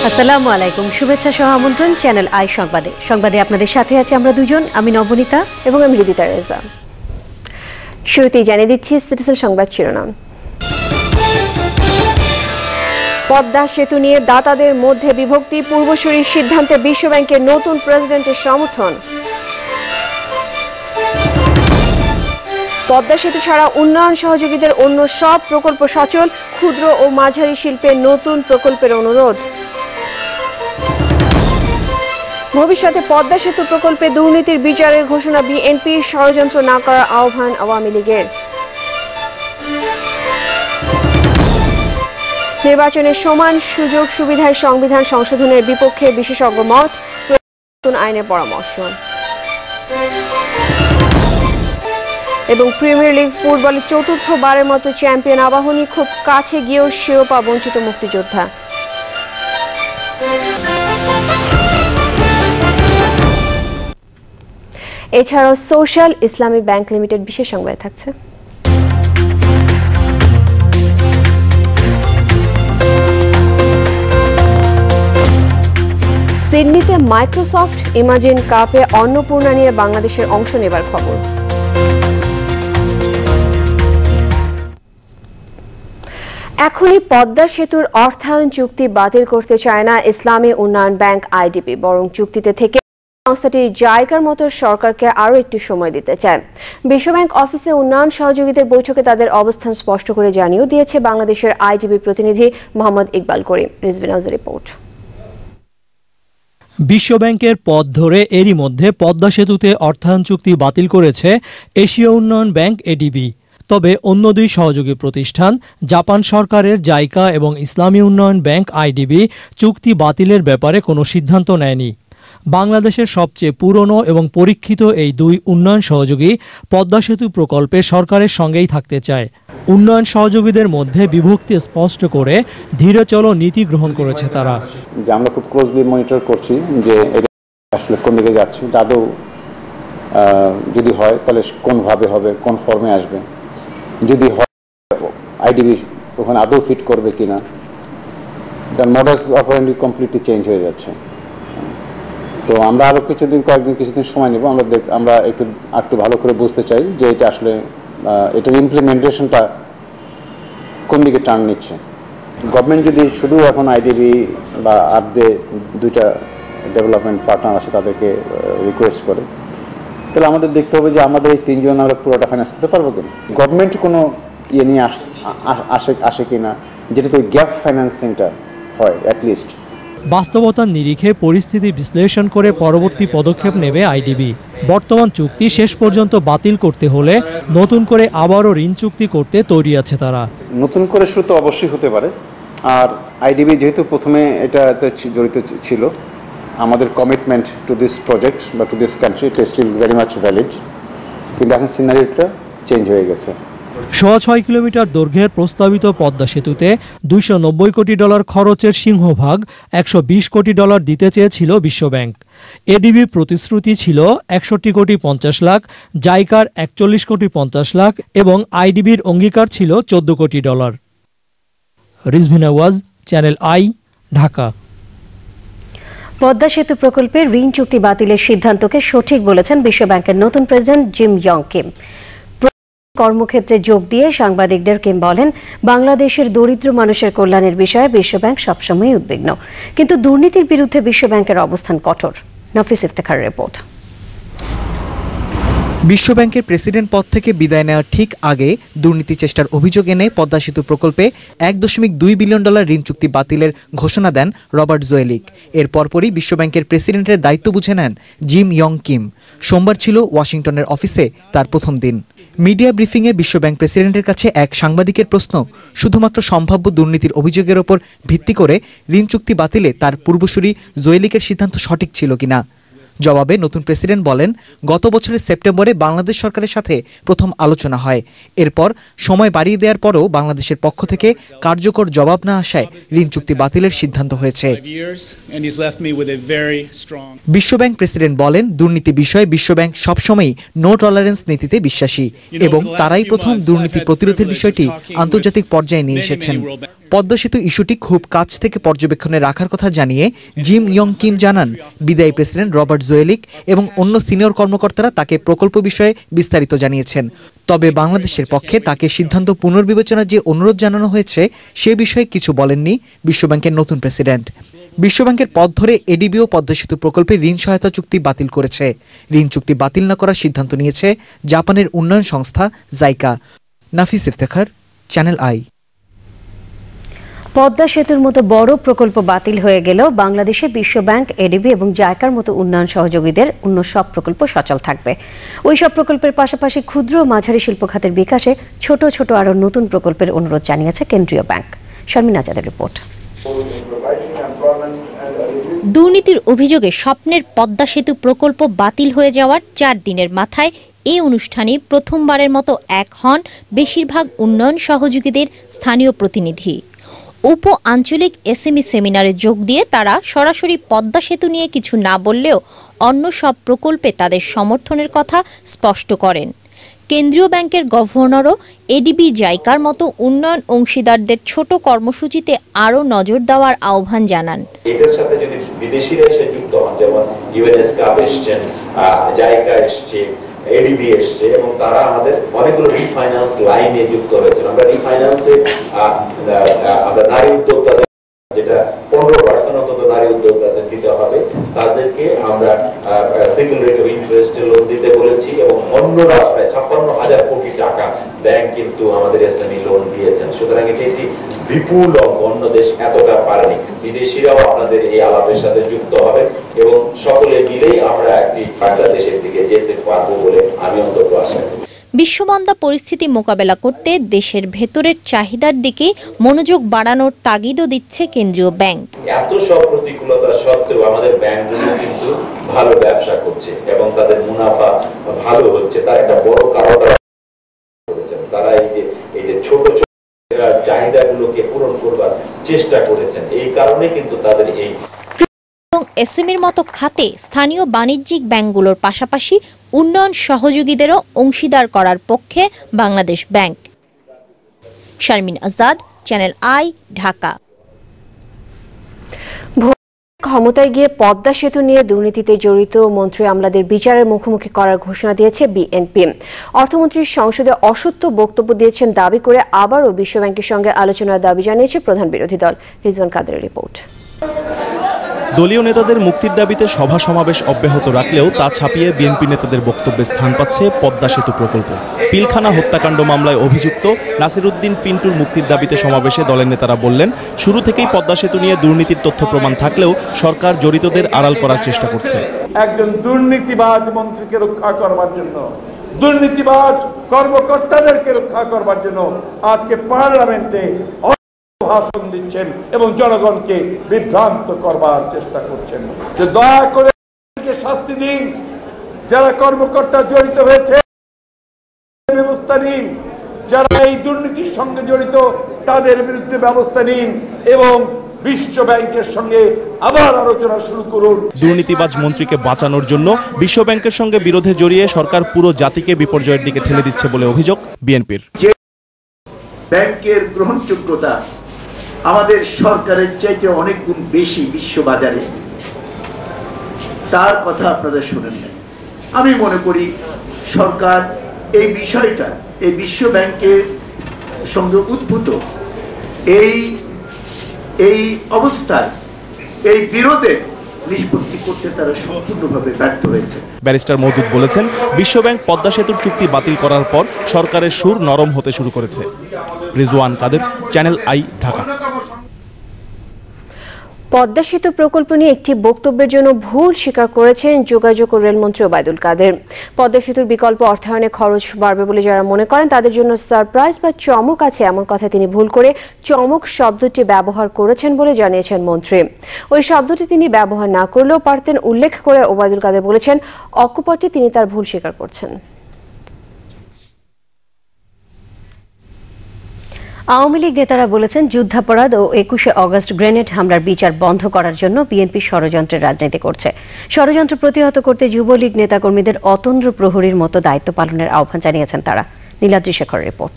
আসসালামু আলাইকুম, শুভেচ্ছা সহ আমন্ত্রণ চ্যানেল আই সংবাদে আপনাদের সাথে আছি আমরা দুজন, আমি নবনীতা এবং আমি রিদিতা রেজা। শুরুতেই জানিয়ে দিচ্ছি সিটিজেন সংবাদ শিরোনাম। পদ্মা সেতু নিয়ে দাতাদের মধ্যে বিভক্তি, পূর্বসূরির সিদ্ধান্তে বিশ্বব্যাংকের নতুন প্রেসিডেন্টের সমর্থন। পদ্মা সেতু ছাড়া উন্নয়ন সহযোগীদের অন্য সব প্রকল্প সচল, ক্ষুদ্র ও মাঝারি শিল্পের নতুন প্রকল্পের অনুরোধ। ভবিষ্যতে পদ্মা সেতু প্রকল্পে দুর্নীতির বিচারের ঘোষণা বিএনপি, ষড়যন্ত্র না করার আহ্বান আওয়ামী লীগের। নির্বাচনের সমান সুযোগ সুবিধায় সংবিধান সংশোধনের বিপক্ষে বিশেষজ্ঞ মত, নতুন আইনের পরামর্শ। এবং প্রিমিয়ার লিগ ফুটবলে চতুর্থবারের মতো চ্যাম্পিয়ন আবাহনী, খুব কাছে গিয়েও শিরোপা বঞ্চিত মুক্তিযোদ্ধা। এছাড়াও সোশ্যাল ইসলামী ব্যাংক লিমিটেড বিশেষ সংবাদ থাকছে। সিডনিতে মাইক্রোসফট ইমাজিন কাপে অন্নপূর্ণা নিয়ে বাংলাদেশের অংশ নেবার খবর। এখনই পদ্মা সেতুর অর্থায়ন চুক্তি বাতিল করতে চায় না ইসলামী উন্নয়ন ব্যাংক আইডিবি, বরং চুক্তিতে থেকে সংস্থাটি জায়গার মতো সরকারকে আরও একটু সময় দিতে চায়। বিশ্বব্যাংক অফিসে উন্নয়ন সহযোগীদের বৈঠকে তাদের অবস্থান স্পষ্ট করে জানিয়েও দিয়েছে বাংলাদেশের আইডিবি প্রতিনিধি মোহাম্মদ ইকবাল করিম। রিজভিনাউজের রিপোর্ট। বিশ্বব্যাংকের পথ ধরে এরই মধ্যে পদ্মা সেতুতে অর্থায়ন চুক্তি বাতিল করেছে এশীয় উন্নয়ন ব্যাংক এডিবি। তবে অন্য দুই সহযোগী প্রতিষ্ঠান জাপান সরকারের জাইকা এবং ইসলামী উন্নয়ন ব্যাংক আইডিবি চুক্তি বাতিলের ব্যাপারে কোনো সিদ্ধান্ত নেয়নি। বাংলাদেশের সবচেয়ে পুরনো এবং পরীক্ষিত এই দুই উন্নয়ন সহযোগী পদ্মা সেতু প্রকল্পে সরকারের সঙ্গেই থাকতে চায়। উন্নয়ন সহযোগীদের মধ্যে বিভক্তি স্পষ্ট করে ধীরে চলো নীতি গ্রহণ করেছে তারা। যে আমরা খুব ক্লোজলি মনিটর করছি যে এটা আসলে কোন দিকে যাচ্ছে, আদৌ যদি হয় তাহলে কোনভাবে হবে, কোন ফর্মে আসবে, যদি হয় আইডিবি ওখানে আদৌ ফিট করবে কিনা, কারণ মডাস অপারেন্ডি কমপ্লিটলি চেঞ্জ হয়ে যাচ্ছে। তো আমরা আরও কিছুদিন সময় নেব। আমরা একটু ভালো করে বুঝতে চাই যে এটা আসলে এটার ইমপ্লিমেন্টেশনটা কোন দিকে টার্ন নিচ্ছে। গভর্নমেন্ট যদি শুধু এখন আইডিবি বা দুইটা ডেভেলপমেন্ট পার্টনার আছে তাদেরকে রিকোয়েস্ট করে, তাহলে আমাদের দেখতে হবে যে আমাদের এই তিনজন আমরা পুরোটা ফাইন্যান্স করতে পারবো কিনা, গভর্নমেন্ট কোনো ইয়ে নিয়ে আসে কিনা, যেটাতে গ্যাপ ফাইন্যান্সিংটা হয় অ্যাটলিস্ট। বাস্তবতার নিরিখে পরিস্থিতি বিশ্লেষণ করে পরবর্তী পদক্ষেপ নেবে আইডিবি। বর্তমান চুক্তি শেষ পর্যন্ত বাতিল করতে হলে নতুন করে আবারও ঋণ চুক্তি করতে তৈরি আছে তারা। নতুন করে শুরু তো অবশ্যই হতে পারে। আর আইডিবি যেহেতু প্রথমে এটাতে জড়িত ছিল, আমাদের কমিটমেন্ট টু দিস প্রজেক্ট বা to this country it is still very much valid, কিন্তু এখন সিনারিওটা চেঞ্জ হয়ে গেছে। ৬.৬ কিলোমিটার দৈর্ঘ্যের প্রস্তাবিত পদ্মা সেতুতে $290 কোটি খরচের সিংহভাগ $120 কোটি দিতে চেয়েছিল বিশ্বব্যাংক। এডিবির প্রতিশ্রুতি ছিল ৬১ কোটি ৫০ লাখ, জাইকার ৪১ কোটি ৫০ লাখ এবং আইডিবির অঙ্গীকার ছিল $১৪ কোটি। রিজভিনা ওয়াজ, চ্যানেল আই, ঢাকা। পদ্মা সেতু প্রকল্পে ঋণ চুক্তি বাতিলের সিদ্ধান্তকে সঠিক বলেছেন বিশ্বব্যাংকের নতুন প্রেসিডেন্ট জিম ইয়ং কিম। কর্মক্ষেত্রে যোগ দিয়ে সাংবাদিকদের কিম বলেন, বাংলাদেশের দরিদ্র মানুষের কল্যাণের বিষয়ে বিশ্বব্যাংক সবসময় উদ্বিগ্ন, কিন্তু দুর্নীতির বিরুদ্ধে বিশ্বব্যাংকের অবস্থান কঠোর। নফিস ইফতেখারের রিপোর্ট। বিশ্বব্যাংকের প্রেসিডেন্ট পদ থেকে বিদায় নেওয়ার ঠিক আগে দুর্নীতি চেষ্টার অভিযোগ এনে পদ্মা সেতু প্রকল্পে $1.2 বিলিয়ন ঋণ চুক্তি বাতিলের ঘোষণা দেন রবার্ট জোয়েলিক। এর পরপরই বিশ্বব্যাংকের প্রেসিডেন্টের দায়িত্ব বুঝে নেন জিম ইয়ং কিম। সোমবার ছিল ওয়াশিংটনের অফিসে তার প্রথম দিন। মিডিয়া ব্রিফিংয়ে বিশ্বব্যাংক প্রেসিডেন্টের কাছে এক সাংবাদিকের প্রশ্ন, শুধুমাত্র সম্ভাব্য দুর্নীতির অভিযোগের ওপর ভিত্তি করে ঋণ চুক্তি বাতিলে তার পূর্বসূরি জোয়েলিকের সিদ্ধান্ত সঠিক ছিল কিনা। জবাবে নতুন প্রেসিডেন্ট বলেন, গত বছরের সেপ্টেম্বরে বাংলাদেশ সরকারের সাথে প্রথম আলোচনা হয়। এরপর সময় বাড়িয়ে দেওয়ার পরও বাংলাদেশের পক্ষ থেকে কার্যকর জবাব না আসায় ঋণ চুক্তি বাতিলের সিদ্ধান্ত হয়েছে। বিশ্বব্যাংক প্রেসিডেন্ট বলেন, দুর্নীতি বিষয়ে বিশ্বব্যাংক সবসময়ই নো টলারেন্স নীতিতে বিশ্বাসী এবং তারাই প্রথম দুর্নীতি প্রতিরোধের বিষয়টি আন্তর্জাতিক পর্যায়ে নিয়ে এসেছেন। পদ্মা সেতু ইস্যুটি খুব কাছ থেকে পর্যবেক্ষণে রাখার কথা জানিয়ে জিম ইয়ং কিম জানান, বিদায়ী প্রেসিডেন্ট রবার্ট জোয়েলিক এবং অন্য সিনিয়র কর্মকর্তারা তাকে প্রকল্প বিষয়ে বিস্তারিত জানিয়েছেন। তবে বাংলাদেশের পক্ষে তাকে সিদ্ধান্ত পুনর্বিবেচনার যে অনুরোধ জানানো হয়েছে সে বিষয়ে কিছু বলেননি বিশ্বব্যাংকের নতুন প্রেসিডেন্ট। বিশ্বব্যাংকের পথ ধরে এডিবিও পদ্মা সেতু প্রকল্পে ঋণ সহায়তা চুক্তি বাতিল করেছে। ঋণ চুক্তি বাতিল না করার সিদ্ধান্ত নিয়েছে জাপানের উন্নয়ন সংস্থা JICA. Nafis Iftekhar, channel I. Padma সেতুর মতো বড় প্রকল্প বাতিল হয়ে গেলেও বাংলাদেশে বিশ্বব্যাংক, এডিবি এবং জাইকার মতো উন্নয়ন সহযোগীদের অন্য সব প্রকল্প সচল থাকবে। ওই সব প্রকল্পের পাশাপাশি ক্ষুদ্র ও মাঝারি শিল্প খাতের বিকাশে ছোট ছোট আরও নতুন প্রকল্পের অনুরোধ জানিয়েছে কেন্দ্রীয় ব্যাংক। শারমিন আজাদের রিপোর্ট। দুর্নীতির অভিযোগে স্বপ্নের পদ্মা সেতু প্রকল্প বাতিল হয়ে যাওয়ার 4 দিনের মাথায় এই অনুষ্ঠানে প্রথমবারের মতো এক হন বেশিরভাগ উন্নয়ন সহযোগীদের স্থানীয় প্রতিনিধি। উপ আঞ্চলিক এসএমই সেমিনারে যোগ দিয়ে তারা সরাসরি পদ্মা সেতু নিয়ে কিছু না বললেও অন্য সব প্রকল্পে তাদের সমর্থনের কথা স্পষ্ট করেন। কেন্দ্রীয় ব্যাংকের গভর্নরও এডিবি, জাইকার মতো উন্নয়ন অংশীদারদের ছোট কর্মসূচিতে আরও নজর দেওয়ার আহ্বান জানান। এটার সাথে যদি বিদেশিরা এসে যুক্ত হন, যেমন ইউএনএসকাপ এসছেন, জাইকা এসছে, এডিবি এসছে, এবং তারা আমাদের অনেকগুলো রিফাইন্যান্স লাইনে যুক্ত হয়েছে। আমরা রিফাইন্যান্সে আমরা নারী উদ্যোক্তাদের, যেটা 15% অন্তত নারী উদ্যোক্তাদের দিতে হবে, তাদেরকে আমরা সিঙ্গেল রেট অফ ইন্টারেস্টে লোন দিতে বলেছি, এবং অন্যরা প্রায় 56,000 কোটি টাকা ব্যাংক কিন্তু আমাদের এসএমই লোন দিয়েছেন। সুতরাং এটি একটি বিপুল অঙ্ক, অন্য দেশ এতটা পারেনি। বিদেশিরাও আপনাদের এই আলাপের সাথে যুক্ত হবে এবং সকলে মিলেই আমরা একটি বাংলাদেশের দিকে যেতে পারবো বলে আমি অন্তত আশা করি। বিশ্বমন্দা পরিস্থিতি মোকাবেলা করতে দেশের ভেতরের চাহিদার দিকে মনোযোগ বাড়ানোর তাগিদও দিচ্ছে কেন্দ্রীয় ব্যাংক। এত সব প্রতিকূলতা সত্ত্বেও আমাদের ব্যাংকগুলো কিন্তু ভালো ব্যবসা করছে এবং তাদের মুনাফা ভালো হচ্ছে। তার একটা বড় কারণ তারা এই যে ছোট ছোট চাহিদাগুলোকে পূরণ করবার চেষ্টা করেছেন। এই কারণে কিন্তু তাদের এই এবং এসএমইর মতো খাতে স্থানীয় বাণিজ্যিক ব্যাংকগুলোর পাশাপাশি উন্নয়ন সহযোগীদেরও অংশীদার করার পক্ষে Bangladesh bank. Sharmin Azad, channel I, Dhaka. ক্ষমতায় গিয়ে পদ্মা সেতু নিয়ে দুর্নীতিতে জড়িত মন্ত্রী আমলাদের বিচারের মুখোমুখি করার ঘোষণা দিয়েছে বিএনপি। অর্থমন্ত্রী সংসদে অসত্য বক্তব্য দিয়েছেন দাবি করে আবারও বিশ্বব্যাংকের সঙ্গে আলোচনার দাবি জানিয়েছে প্রধান বিরোধী দল। রিজওয়ান কাদেরের রিপোর্ট। দলীয় নেতাদের মুক্তির দাবিতে সভা সমাবেশ অব্যাহত রাখলেও তা ছাপিয়ে বিএনপি নেতাদের বক্তব্যে স্থান পাচ্ছে পদ্মা সেতু প্রকল্প। পিলখানা হত্যাকাণ্ড মামলায় অভিযুক্ত নাসিরউদ্দিন পিন্টুর মুক্তির দাবিতে সমাবেশে দলের নেতারা বললেন, শুরু থেকেই পদ্মা সেতু নিয়ে দুর্নীতির তথ্য প্রমাণ থাকলেও সরকার জড়িতদের আড়াল করার চেষ্টা করছে। একজন দুর্নীতিবাজ মন্ত্রীকে রক্ষা করবার জন্য, দুর্নীতিবাজ কর্মকর্তাদেরকে রক্ষা করবার জন্য আজকে পার্লামেন্টে ভাষণ দিচ্ছেন এবং জনগণকে বিভ্রান্ত করবার চেষ্টা করছেন। যে দয়া করে শাস্তি দিন, যারা কর্মকর্তা জড়িত হয়েছে ব্যবস্থা নিন, যারা এই দুর্নীতির সঙ্গে জড়িত তাদের বিরুদ্ধে ব্যবস্থা নিন এবং বিশ্ব ব্যাংকের সঙ্গে আবার আলোচনা শুরু করুন। দুর্নীতিবাজ মন্ত্রীকে বাঁচানোর জন্য বিশ্ব ব্যাংকের সঙ্গে বিরোধে জড়িয়ে সরকার পুরো জাতিকে বিপর্যয়ের দিকে ঠেলে দিচ্ছে বলে অভিযোগ বিএনপির। ব্যাংকের গ্রহণযোগ্যতা আমাদের সরকারের চাইতে অনেক গুণ বেশি বিশ্ববাজারে, তার কথা আপনারা শুনেন না। আমি মনে করি সরকার এই বিষয়টা, এই বিশ্ব ব্যাংকের সঙ্গে উদ্ভূত এই অবস্থায়, এই বিরোধে নিষ্পত্তি করতে তারা সম্পূর্ণভাবে ব্যর্থ হয়েছে। ব্যারিস্টার মওদুদ বলেছেন, বিশ্বব্যাংক পদ্মা সেতুর চুক্তি বাতিল করার পর সরকারের সুর নরম হতে শুরু করেছে। রিজওয়ান কাদের, চ্যানেল আই, ঢাকা। পদ্মা সেতু প্রকল্প নিয়ে একটি বক্তব্যের জন্য ভুল স্বীকার করেছেন যোগাযোগ ও রেলমন্ত্রী ওবায়দুল কাদের। পদ্মা সেতুর বিকল্প অর্থায়নে খরচ বাড়বে বলে যারা মনে করেন তাদের জন্য সারপ্রাইজ বা চমক আছে, এমন কথা তিনি ভুল করে চমক শব্দটি ব্যবহার করেছেন বলে জানিয়েছেন মন্ত্রী। ওই শব্দটি তিনি ব্যবহার না করলেও পারতেন উল্লেখ করে ওবায়দুল কাদের বলেছেন, অকপটে তিনি তার ভুল স্বীকার করছেন। আওয়ামী লীগ নেতারা বলেছেন, যুদ্ধাপরাধ ও 21শে অগস্ট গ্রেনেড হামলার বিচার বন্ধ করার জন্য বিএনপি ষড়যন্ত্রের রাজনীতি করছে। ষড়যন্ত্র প্রতিহত করতে যুবলীগ নেতাকর্মীদের অতন্দ্র প্রহরীর মতো দায়িত্ব পালনের আহ্বান জানিয়েছেন তারা। নীলাদ্রি শেখর রিপোর্ট।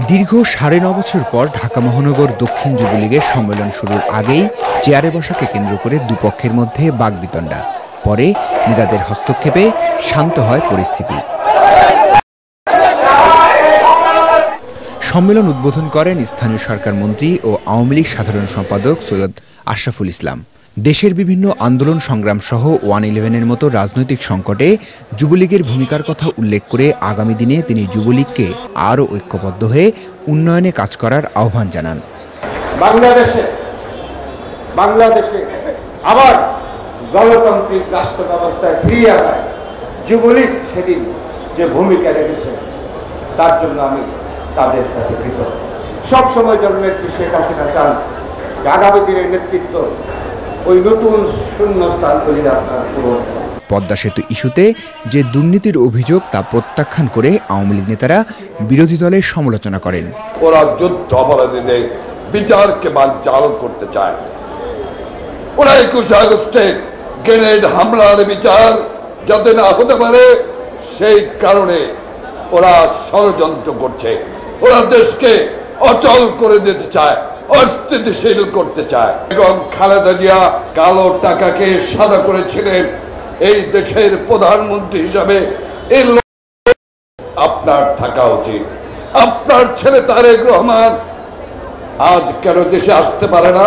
দীর্ঘ 9.5 বছর পর ঢাকা মহানগর দক্ষিণ যুবলীগের সম্মেলন শুরুর আগেই চেয়ারে বসাকে কেন্দ্র করে দুপক্ষের মধ্যে বাকবিতণ্ডা। পরে নেতাদের হস্তক্ষেপে শান্ত হয় পরিস্থিতি। সম্মেলন উদ্বোধন করেন স্থানীয় সরকার মন্ত্রী ও আওয়ামী লীগ সাধারণ সম্পাদক সৈয়দ আশরাফুল ইসলাম। দেশের বিভিন্ন আন্দোলন সংগ্রাম সহ 111-এর মতো রাজনৈতিক সংকটে যুবলীগের ভূমিকার কথা উল্লেখ করে আগামী দিনে তিনি যুবলীগকে আরও ঐক্যবদ্ধ হয়ে উন্নয়নে কাজ করার আহ্বান জানান। বাংলাদেশে আবার গণতান্ত্রিক রাষ্ট্র ব্যবস্থায় ফিরিয়ে আনায় যুবলীগ সেদিন যে ভূমিকা রেখেছে তার জন্য আমি তাদের কাছে কৃতজ্ঞ। সবসময় জননেত্রী শেখ হাসিনা চান আগামী দিনের নেতৃত্ব ওই নতুন শূন্যস্থানগুলি আপনার পূরণ। পদ্মা সেতু ইস্যুতে যে দুর্নীতির অভিযোগ তা প্রত্যাখ্যান করে আওয়ামী লীগ নেতারা বিরোধী দলের সমালোচনা করেন। ওরা যুদ্ধ অপরাধীদের বিচারকে বানচাল করতে চায়। ওরা 21 আগস্টে গ্রেনেড হামলার বিচার যাতে না হতে পারে সেই কারণে ওরা ষড়যন্ত্র করছে। ওরা দেশকে অচল করে দিতে চায়, অস্থিতিশীল করতে চায়। এবং খালেদা জিয়া কালো টাকাকে সাদা করেছিলেন এই দেশের প্রধানমন্ত্রী হিসাবে। এই আপনার থাকা উচিত। আপনার ছেলে তারেক রহমান আজ কেন দেশে আসতে পারে না?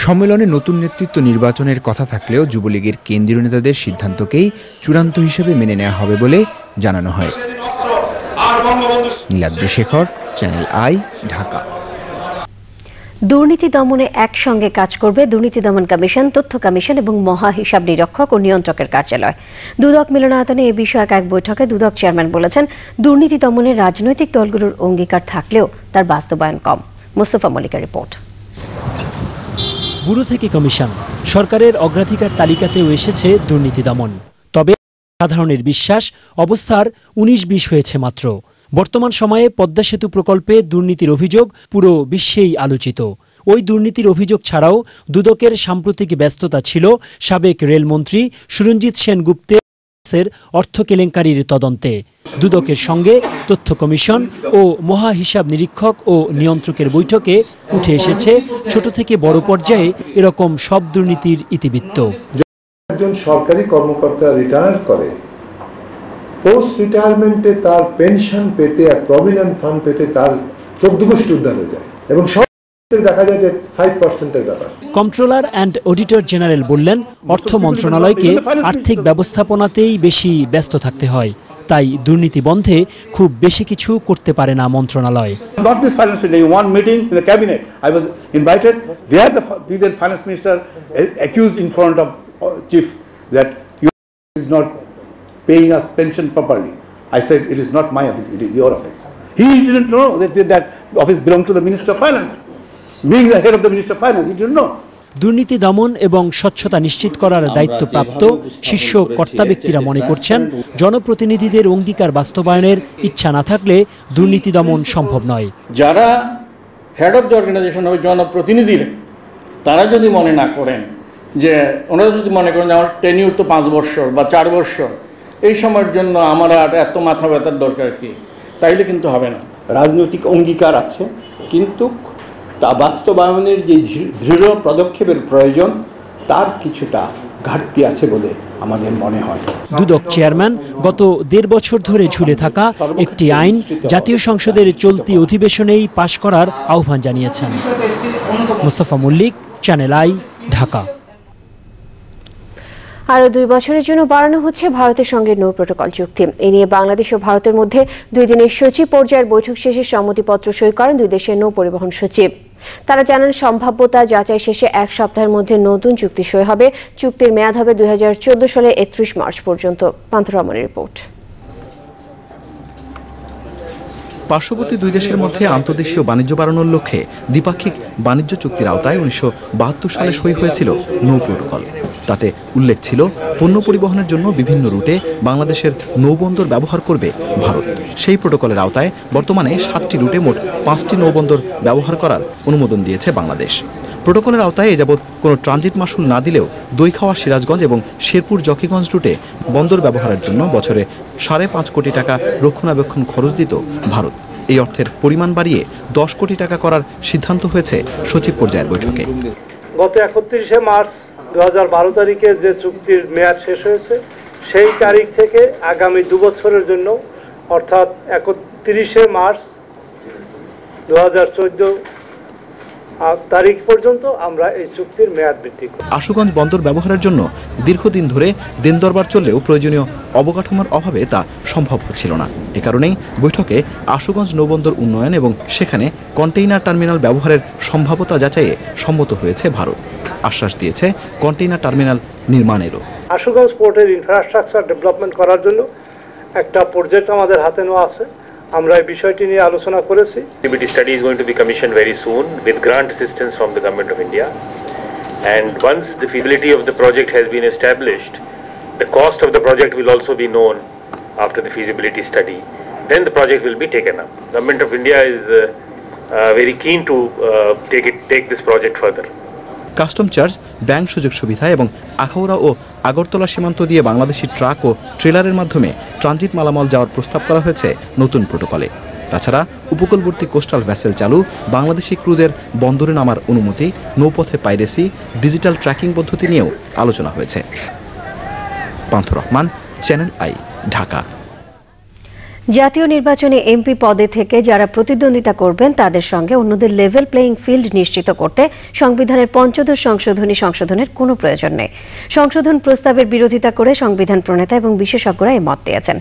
সম্মেলনে নতুন নেতৃত্ব নির্বাচনের কথা থাকলেও যুবলীগের কেন্দ্রীয় নেতাদের সিদ্ধান্তকেই চূড়ান্ত হিসেবে মেনে নেওয়া হবে বলে জানানো হয়। Niladri Shekhar, channel I, Dhaka. দুর্নীতি দমনে একসঙ্গে কাজ করবে দুর্নীতি দমন কমিশন, তথ্য কমিশন এবং মহা হিসাব নিরীক্ষক ও নিয়ন্ত্রকের কার্যালয়। দুদক মিলনায়তনে এ বিষয়ক এক বৈঠকে দুদক চেয়ারম্যান বলেছেন, দুর্নীতি দমনে রাজনৈতিক দলগুলোর অঙ্গীকার থাকলেও তার বাস্তবায়ন কম। মোস্তফা মল্লিকের রিপোর্ট। ব্যুরো থেকে কমিশন, সরকারের অগ্রাধিকার তালিকাতেও এসেছে দুর্নীতি দমন। তবে সাধারণের বিশ্বাস অবস্থার 19-20 হয়েছে মাত্র। বর্তমান সময়ে পদ্মা সেতু প্রকল্পে দুর্নীতির অভিযোগ পুরো বিশ্বেই আলোচিত। ওই দুর্নীতির অভিযোগ ছাড়াও দুদকের সাম্প্রতিক ব্যস্ততা ছিল সাবেক রেলমন্ত্রী সুরঞ্জিত সেনগুপ্তের অর্থ কেলেঙ্কারির তদন্তে। দুদকের সঙ্গে তথ্য কমিশন ও মহা হিসাব নিরীক্ষক ও নিয়ন্ত্রকের বৈঠকে উঠে এসেছে ছোট থেকে বড় পর্যায়ে এরকম সব দুর্নীতির ইতিবৃত্ত। একজন সরকারি কর্মকর্তা রিটায়ার করে, পোস্ট রিটায়ারমেন্টে তার পেনশন পেতে আর প্রভিডেন্ট ফান্ড পেতে তার 14 গোষ্ঠী উদ্ধার হয়ে যায় এবং সব দেখা যায় যে 5%-এর ব্যাপার। কন্ট্রোলার অ্যান্ড অডিটর জেনারেল বললেন, অর্থ মন্ত্রণালয়কে আর্থিক ব্যবস্থাপনাতেই বেশি ব্যস্ত থাকতে হয়, তাই দুর্নীতি বন্ধে খুব বেশি কিছু করতে পারে না মন্ত্রণালয়। Not this finance minister, in one meeting in the cabinet, I was invited. There the finance minister accused in front of chief that you is not paying us pension properly. I said it is not my office, it is your office. He didn't know that office belonged to the Minister of Finance. Being the head of the Minister of Finance, he didn't know. দুর্নীতি দমন এবং স্বচ্ছতা নিশ্চিত করার দায়িত্বপ্রাপ্ত শীর্ষ কর্তা ব্যক্তিরা মনে করছেন, জনপ্রতিনিধিদের অঙ্গীকার বাস্তবায়নের ইচ্ছা না থাকলে দুর্নীতি দমন সম্ভব নয়। যারা হেড অফ দ্য অর্গানাইজেশন হবে জনপ্রতিনিধিরা, তারা যদি মনে না করেন যে ওনারা যদি মনে করেন যে আমার টেনিউর তো 5 বছর বা 4 বছর, এই সময়ের জন্য আমার আর এত মাথা ব্যথার দরকার কি, তাইলে কিন্তু হবে না। রাজনৈতিক অঙ্গীকার আছে, কিন্তু তা বাস্তবায়নের যে দৃঢ় পদক্ষেপের প্রয়োজন তার কিছুটা ঘাটতি আছে বলে আমাদের মনে হয়। দুদক চেয়ারম্যান গত 1.5 বছর ধরে ঝুলে থাকা একটি আইন জাতীয় সংসদের চলতি অধিবেশনেই পাশ করার আহ্বান জানিয়েছেন। Mostafa Mallik, channel I, Dhaka. আরও 2 বছরের জন্য বাড়ানো হচ্ছে ভারতের সঙ্গে নৌ প্রোটোকল চুক্তি। এ নিয়ে বাংলাদেশ ও ভারতের মধ্যে 2 দিনের সচিব পর্যায়ের বৈঠক শেষে সম্মতিপত্র সই করেন 2 দেশের নৌ পরিবহন সচিব। তারা জানান, সম্ভাব্যতা যাচাই শেষে 1 সপ্তাহের মধ্যে নতুন চুক্তি সই হবে। চুক্তির মেয়াদ হবে 2014 সালের 31 মার্চ পর্যন্ত। পান্থরমণের রিপোর্ট। পার্শ্ববর্তী 2 দেশের মধ্যে আন্তর্দেশীয় বাণিজ্য বাড়ানোর লক্ষ্যে দ্বিপাক্ষিক বাণিজ্য চুক্তির আওতায় 1972 সালে সই হয়েছিল নৌ প্রোটোকল। তাতে উল্লেখ ছিল, পণ্য পরিবহনের জন্য বিভিন্ন রুটে বাংলাদেশের নৌবন্দর ব্যবহার করবে ভারত। সেই প্রোটোকলের আওতায় বর্তমানে 7টি রুটে মোট 5টি নৌবন্দর ব্যবহার করার অনুমোদন দিয়েছে বাংলাদেশ। প্রোটোকলের আওতায় এ যাবৎ কোনো ট্রানজিট মাশুল না দিলেও দইখাওয়া সিরাজগঞ্জ এবং শেরপুর জকিগঞ্জ রুটে বন্দর ব্যবহারের জন্য বছরে 5.5 কোটি টাকা রক্ষণাবেক্ষণ খরচ দিত ভারত। এই অর্থের পরিমাণ বাড়িয়ে 10 কোটি টাকা করার সিদ্ধান্ত হয়েছে সচিব পর্যায়ের বৈঠকে। গত 31শে মার্চ 2012 তারিখে যে চুক্তির মেয়াদ শেষ হয়েছে সেই তারিখ থেকে আগামী 2 বছরের জন্য অর্থাৎ 31শে মার্চ 2014 তারিখ পর্যন্ত আমরা এই চুক্তির মেয়াদ বৃদ্ধি করি। আশুগঞ্জ বন্দর ব্যবহারের জন্য দীর্ঘদিন ধরে দেন দরবার চললেও প্রয়োজনীয় অবকাঠামোর অভাবে তা সম্ভব হচ্ছিল না। এ কারণেই বৈঠকে আশুগঞ্জ নৌবন্দর উন্নয়ন এবং সেখানে কন্টেইনার টার্মিনাল ব্যবহারের সম্ভাব্যতা যাচাইয়ে সম্মত হয়েছে ভারত। আশ্বাস দিয়েছে কন্টেইনার টার্মিনাল নির্মাণেরও। আশুগঞ্জ পোর্টের ইনফ্রাস্ট্রাকচার ডেভেলপমেন্ট করার জন্য একটা প্রজেক্ট আমাদের হাতে নেওয়া আছে। আমরা এই বিষয়টি নিয়ে আলোচনা করেছি। Feasibility study is going to be commissioned very soon with grant assistance from the Government of India. And once the feasibility of the project has been established, the cost of the project will also be known after the feasibility study. Then the project will be taken up. Government of India is very keen to take this project further. Custom charge, bank সুযোগ সুবিধা এবং আখাউড়া ও আগরতলা সীমান্ত দিয়ে Bangladeshi truck ও ট্রেলারের মাধ্যমে transit মালামাল যাওয়ার প্রস্তাব করা হয়েছে নতুন প্রোটোকলে। তাছাড়া উপকূলবর্তী কোস্টাল ভ্যাসেল চালু, বাংলাদেশি ক্রুদের বন্দরে নামার অনুমতি, নৌপথে পাইরেসি, ডিজিটাল ট্র্যাকিং পদ্ধতি নিয়েও আলোচনা হয়েছে। পান্থর রহমান, চ্যানেল আই, ঢাকা। জাতীয় নির্বাচনে এমপি পদে থেকে যারা প্রতিদ্বন্দ্বিতা করবেন তাদের সঙ্গে অন্যদের লেভেল প্লেইং ফিল্ড নিশ্চিত করতে সংবিধানের ৫ম সংশোধনের কোনো প্রয়োজন নেই। সংশোধন প্রস্তাবের বিরোধিতা করে সংবিধান প্রণেতা এবং বিশেষজ্ঞরা এই মত দিয়েছেন।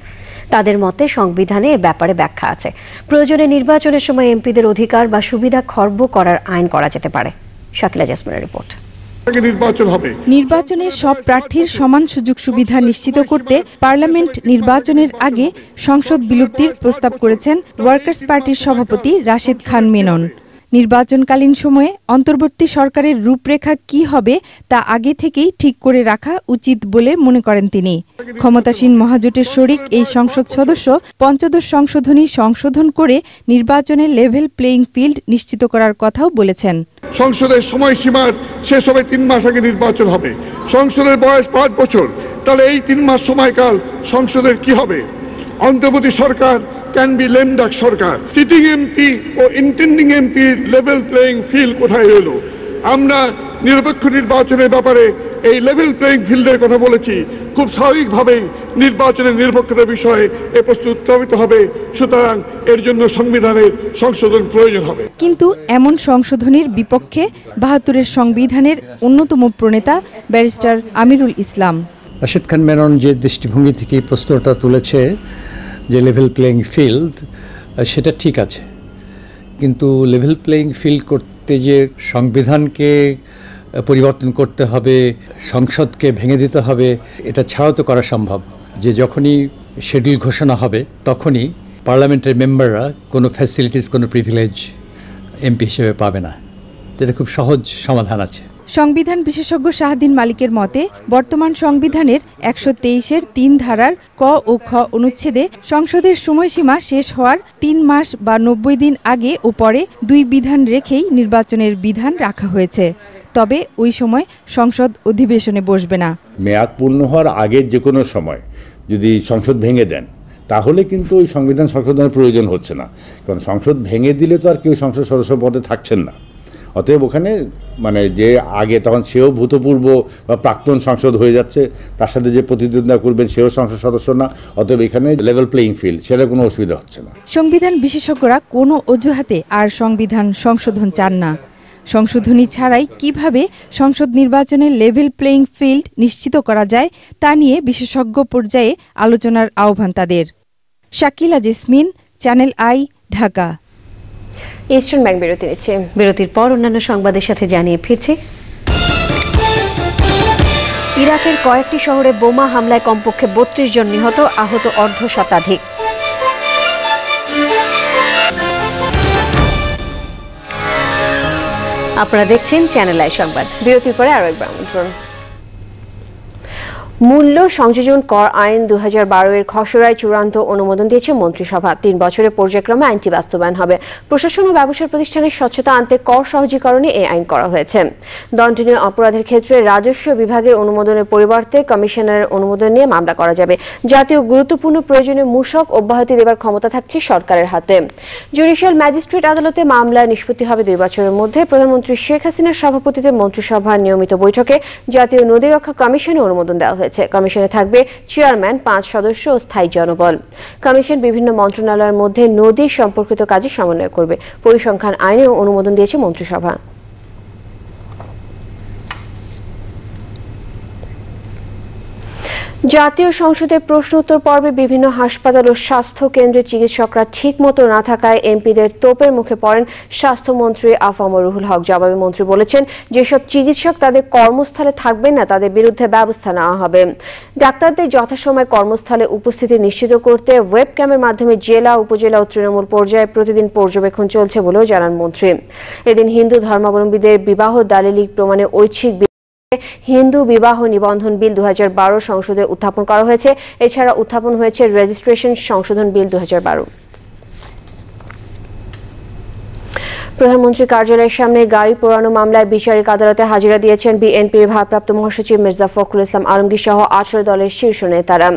তাদের মতে সংবিধানে এ ব্যাপারে ব্যাখ্যা আছে। প্রয়োজনে নির্বাচনের সময় এমপিদের অধিকার বা সুবিধা খর্ব করার আইন করা যেতে পারে। শাকিলা জাসমিনের রিপোর্ট। নির্বাচনের সব প্রার্থীর সমান সুযোগ সুবিধা নিশ্চিত করতে পার্লামেন্ট নির্বাচনের আগে সংসদ বিলুপ্তির প্রস্তাব করেছেন ওয়ার্কার্স পার্টির সভাপতি রাশেদ খান মেনন। নির্বাচনকালীন সময়ে অন্তর্বর্তী সরকারের রূপরেখা কি হবে তা আগে থেকেই ঠিক করে রাখা উচিত বলে মনে করেন তিনি। ক্ষমতাসীন মহাজোটের শরিক এই সংসদ সদস্য ৫ম সংশোধন করে নির্বাচনে লেভেল প্লেইং ফিল্ড নিশ্চিত করার কথাও বলেছেন। সংসদের সময়সীমা শেষ হবে 3 মাস আগে নির্বাচন হবে। সংসদের বয়স 5 বছর, তাহলে এই 3 মাস সময়কাল সংসদের কি হবে? অন্তর্বর্তী সরকার ক্যান বি লেম ডাক সরকার। সিটিং এমপি ও intending MP level playing field কোথায় রইল? আমরা নিরপেক্ষ নির্বাচনের ব্যাপারে এই লেভেল প্লেইং ফিল্ডের কথা বলেছি। খুব স্বাভাবিকভাবেই নির্বাচনের নিরপেক্ষতার বিষয়ে এ প্রশ্ন উত্থাপিত হবে। সুতরাং এর জন্য সংবিধানের সংশোধন প্রয়োজন হবে। কিন্তু এমন সংশোধনের বিপক্ষে ৭২-এর সংবিধানের অন্যতম প্রণেতা ব্যারিস্টার আমিরুল ইসলাম। রাশেদ খান মেনন যে দৃষ্টিভঙ্গি থেকে প্রশ্নটা তুলেছে যে লেভেল প্লেইং ফিল্ড, সেটা ঠিক আছে, কিন্তু লেভেল প্লেইং ফিল্ড করতে যে সংবিধানকে পরিবর্তন করতে হবে, সংসদকে ভেঙে দিতে হবে, এটা ছাড়াও তো করা সম্ভব যে যখনই শিডিউল ঘোষণা হবে তখনই পার্লামেন্টের মেম্বাররা কোনো ফ্যাসিলিটিস, কোনো প্রিভিলেজ এমপি হিসেবে পাবে না। এটা খুব সহজ সমাধান আছে। সংবিধান বিশেষজ্ঞ শাহদিন মালিকের মতে বর্তমান সংবিধানের ১২৩-এর ৩ ধারার ক ও খ অনুচ্ছেদে সংসদের সময়সীমা শেষ হওয়ার ৩ মাস বা ৯০ দিন আগে ও পরে ২ বিধান রেখেই নির্বাচনের বিধান রাখা হয়েছে। তবে ওই সময় সংসদ অধিবেশনে বসবে না। মেয়াদ পূর্ণ হওয়ার আগের যে কোনো সময় যদি সংসদ ভেঙে দেন তাহলে কিন্তু ওই সংবিধান সংশোধনের প্রয়োজন হচ্ছে না, কারণ সংসদ ভেঙে দিলে তো আর কেউ সংসদ সদস্য পদে থাকছেন না। অতএব ওখানে মানে যে আগে তখন সেও ভূতপূর্ব বা প্রাক্তন সংসদ হয়ে যাচ্ছে, তার সাথে যে প্রতিদ্বন্দ্বিতা করবেন সেও সংসদ সদস্য না। অতএব এখানে লেভেল প্লেইং ফিল্ড, সেটা কোনো অসুবিধা হচ্ছে না। সংবিধান বিশেষজ্ঞরা কোনো অজুহাতে আর সংবিধান সংশোধন চান না। সংশোধনী ছাড়াই কিভাবে সংসদ নির্বাচনে লেভেল প্লেইং ফিল্ড নিশ্চিত করা যায় তা নিয়ে বিশেষজ্ঞ পর্যায়ে আলোচনার আহ্বান তাদের। Shakila jasmine, channel I, Dhaka. Eastern bank বিরতি নিচ্ছে। বিরতির পর অন্যান্য সংবাদের সাথে জানিয়ে ফিরছি। ইরাকের কয়েকটি শহরে বোমা হামলায় কমপক্ষে ৩২ জন নিহত, আহত অর্ধশতাধিক। আপনারা দেখছেন চ্যানেল আই সংবাদ। বিরতির পরে আরো একবার আমন্ত্রণ। মূল্য সংযোজন কর আইন 2012 এর খসড়ায় চূড়ান্ত অনুমোদন দিয়েছে মন্ত্রিসভা। 3 বছরের পর্যায়ক্রমে আইনটি বাস্তবায়ন হবে। প্রশাসন ও ব্যবসার প্রতিষ্ঠানের স্বচ্ছতা আনতে কর সহজীকরণে এই আইন করা হয়েছে। দণ্ডনীয় অপরাধের ক্ষেত্রে রাজস্ব বিভাগের অনুমোদনের পরিবর্তে কমিশনারের অনুমোদন নিয়ে মামলা করা যাবে। জাতীয় গুরুত্বপূর্ণ প্রয়োজনে মূসক অব্যাহতি দেওয়ার ক্ষমতা থাকছে সরকারের হাতে। জুডিশিয়াল ম্যাজিস্ট্রেট আদালতে মামলা নিষ্পত্তি হবে 2 বছরের মধ্যে। প্রধানমন্ত্রী শেখ হাসিনার সভাপতিত্বে মন্ত্রিসভার নিয়মিত বৈঠকে জাতীয় নদী রক্ষা কমিশনে অনুমোদন দেওয়া হয়েছে। কমিশনে থাকবে চেয়ারম্যান, 5 সদস্য ও স্থায়ী জনবল। কমিশন বিভিন্ন মন্ত্রণালয়ের মধ্যে নদী সম্পর্কিত কাজে সমন্বয় করবে। পরিসংখ্যান আইনেও অনুমোদন দিয়েছে মন্ত্রিসভা। জাতীয় সংসদে প্রশ্নোত্তর পর্বে বিভিন্ন হাসপাতাল ও স্বাস্থ্য কেন্দ্রে চিকিৎসকরা ঠিকমতো না থাকায় এমপিদের তোপের মুখে পড়েন স্বাস্থ্যমন্ত্রী আফামর রুহুল হক। জবাবে মন্ত্রী বলেছেন, যেসব চিকিৎসক তাদের কর্মস্থলে থাকবেন না তাদের বিরুদ্ধে ব্যবস্থা নেওয়া হবে। ডাক্তারদের যথাসময়ে কর্মস্থলে উপস্থিতি নিশ্চিত করতে ওয়েবক্যামের মাধ্যমে জেলা, উপজেলা ও তৃণমূল পর্যায়ে প্রতিদিন পর্যবেক্ষণ চলছে বলেও জানান মন্ত্রী। এদিন হিন্দু ধর্মাবলম্বীদের বিবাহ দালিলিক প্রমাণে ঐচ্ছিক হিন্দু বিবাহ নিবন্ধন বিল 2012 সংসদে উত্থাপন করা হয়েছে। এছাড়া উত্থাপন হয়েছে রেজিস্ট্রেশন সংশোধন বিল 2012। প্রধানমন্ত্রী কার্যালয়ের সামনে গাড়ি পোড়ানো মামলায় বিচারিক আদালতে হাজিরা দিয়েছেন বিএনপির ভারপ্রাপ্ত মহাসচিব মির্জা ফখরুল ইসলাম আলমগীর সহ 18 দলের শীর্ষ নেতারা।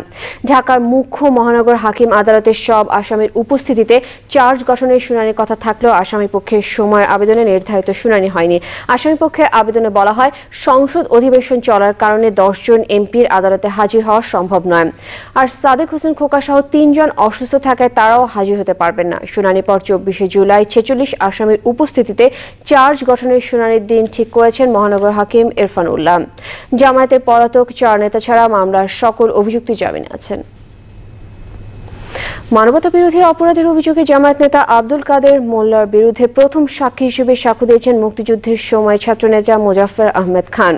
ঢাকার মুখ্য মহানগর হাকিম আদালতের সব আসামির উপস্থিতিতে চার্জ গঠনের শুনানির কথা থাকলেও আসামি পক্ষের সময়ের আবেদনে নির্ধারিত শুনানি হয়নি। আসামি পক্ষের আবেদনে বলা হয়, সংসদ অধিবেশন চলার কারণে 10 জন এমপির আদালতে হাজির হওয়া সম্ভব নয়। আর সাদেক হোসেন খোকা সহ 3 জন অসুস্থ থাকায় তারাও হাজির হতে পারবেন না। শুনানির পর 24 জুলাই 46 আসামির উপস্থিতিতে চার্জ গঠনের শুনানির দিন ঠিক করেছেন মহানগর হাকিম ইরফান উল্লাহ। জামায়াতের পলাতক 4 নেতা ছাড়া মামলার সকল অভিযুক্ত জামিনে আছেন। মানবতা বিরোধী অপরাধের অভিযোগে জামায়াত নেতা আব্দুল কাদের মোল্লার বিরুদ্ধে প্রথম সাক্ষী হিসেবে সাক্ষ্য দিয়েছেন মুক্তিযুদ্ধের সময় ছাত্রনেতা মোজাফফর আহমেদ খান।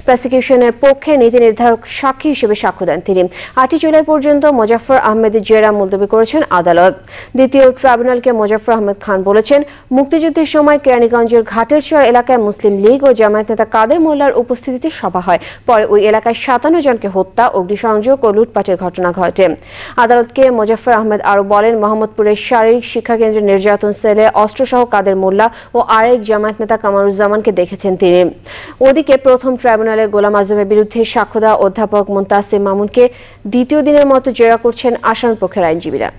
প্রসিকিউশনের পক্ষে নীতি নির্ধারক সাক্ষী হিসেবে সাক্ষ্য দেন তিনি। 8 জুলাই পর্যন্ত মোজাফফর আহমেদের জেরা মুলতবি করেছেন আদালত। দ্বিতীয় ট্রাইব্যুনালকে মোজাফফর আহমেদ খান বলেছেন, মুক্তিযুদ্ধের সময় কেরানীগঞ্জের ঘাটের চর এলাকায় মুসলিম লীগ ও জামায়াত নেতা কাদের মোল্লার উপস্থিতিতে সভা হয়। পরে ওই এলাকায় 57 জনকে হত্যা, অগ্নিসংযোগ ও লুটপাটের ঘটনা ঘটে। আদালতকে মোজাফফর আহমেদ আরো বলেন, মোহাম্মদপুরের শারীরিক শিক্ষা কেন্দ্রের নির্যাতন সেলে অস্ত্রসহ কাদের মোল্লা ও আরেক জামায়াত নেতা কামারুজ্জামানকে দেখেছেন তিনি। ওদিকে প্রথম ট্রাইব্যুনালে গোলাম আজমের বিরুদ্ধে সাক্ষ্য দেওয়া অধ্যাপক মুনতাসির মামুনকে দ্বিতীয় দিনের মতো জেরা করছেন আসামি পক্ষের আইনজীবীরা।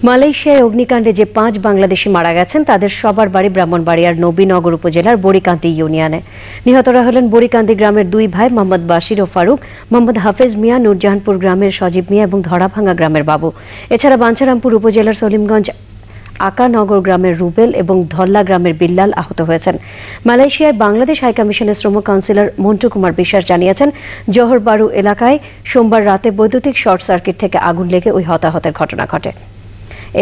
মালয়েশিয়ায় অগ্নিকাণ্ডে যে 5 বাংলাদেশি মারা গেছেন তাদের সবার বাড়ি ব্রাহ্মণবাড়িয়ার নবীনগর উপজেলার বড়িকান্দি ইউনিয়নে। নিহতরা হলেন বড়িকান্দি গ্রামের 2 ভাই মোহাম্মদ বাশির ও ফারুক, মোহাম্মদ হাফেজ মিয়া নূরজাহানপুর গ্রামের সজীব মিয়া এবং ধরাভাঙ্গা গ্রামের বাবু। এছাড়া বাঞ্ছারামপুর উপজেলার সলিমগঞ্জ আকানগর গ্রামের রুবেল এবং ধল্লা গ্রামের বিল্লাল আহত হয়েছেন। মালয়েশিয়ায় বাংলাদেশ হাইকমিশনের শ্রম কাউন্সিলর মন্টু কুমার বিশ্বাস জানিয়েছেন, জহর বারু এলাকায় সোমবার রাতে বৈদ্যুতিক শর্ট সার্কিট থেকে আগুন লেগে ওই হতাহতের ঘটনা ঘটে।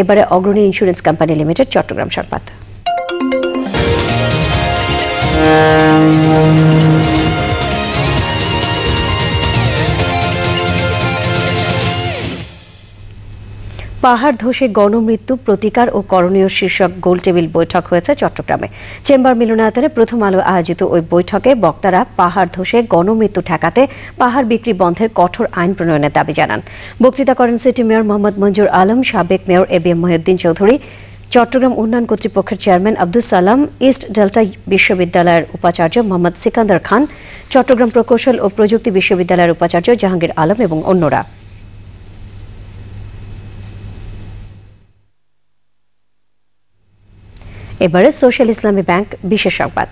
এবারে অগ্রণী ইন্স্যুরেন্স কোম্পানি লিমিটেড চট্টগ্রাম সংবাদ। পাহাড় ধসে গণমৃত্যু প্রতিকার ও করণীয় শীর্ষক গোলটেবিল বৈঠক হয়েছে চট্টগ্রামে। চেম্বার মিলনায়তনে প্রথম আলো আয়োজিত ওই বৈঠকে বক্তারা পাহাড় ধসে গণমৃত্যু ঠেকাতে পাহাড় বিক্রি বন্ধের কঠোর আইন প্রণয়নের দাবি জানান। বক্তৃতা করেন সিটি মেয়র মোহাম্মদ মঞ্জুর আলম, সাবেক মেয়র এবিএম মহিউদ্দিন চৌধুরী, চট্টগ্রাম উন্নয়ন কর্তৃপক্ষের chairman Abdul Salam, east delta বিশ্ববিদ্যালয়ের উপাচার্য মোহাম্মদ সিকান্দার খান, চট্টগ্রাম প্রকৌশল ও প্রযুক্তি বিশ্ববিদ্যালয়ের উপাচার্য জাহাঙ্গীর আলম এবং অন্যরা। এবারে সোশ্যাল ইসলামী ব্যাংক বিশেষ সংবাদ।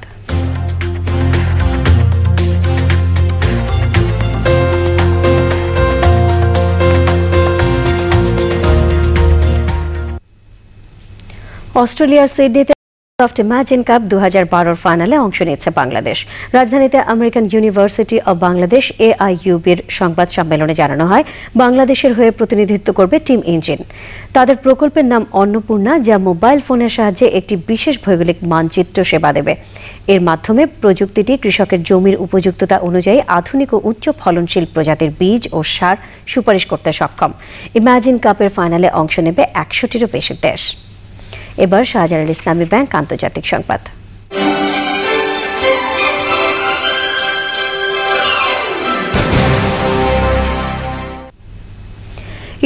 অস্ট্রেলিয়ার সিডনিতে অফ ইমাজিন কাপ 2012 ফাইনালে অংশ নিচ্ছে বাংলাদেশ। রাজধানীতে আমেরিকান ইউনিভার্সিটি অব বাংলাদেশ AIUB-র সংবাদ সম্মেলনে জানানো হয়, বাংলাদেশের হয়ে প্রতিনিধিত্ব করবে টিম ইঞ্জিন। তাদের প্রকল্পের নাম অন্নপূর্ণা, যা মোবাইল ফোনের সাহায্যে একটি বিশেষ ভৌগোলিক মানচিত্র সেবা দেবে। এর মাধ্যমে প্রযুক্তিটি কৃষকের জমির উপযুক্ততা অনুযায়ী আধুনিক ও উচ্চ ফলনশীল প্রজাতির বীজ ও সার সুপারিশ করতে সক্ষম। ইমাজিন কাপের ফাইনালে অংশ নেবে 100টিরও বেশি দেশ। এবার শাহজালাল ইসলামী ব্যাংক আন্তর্জাতিক সংবাদ।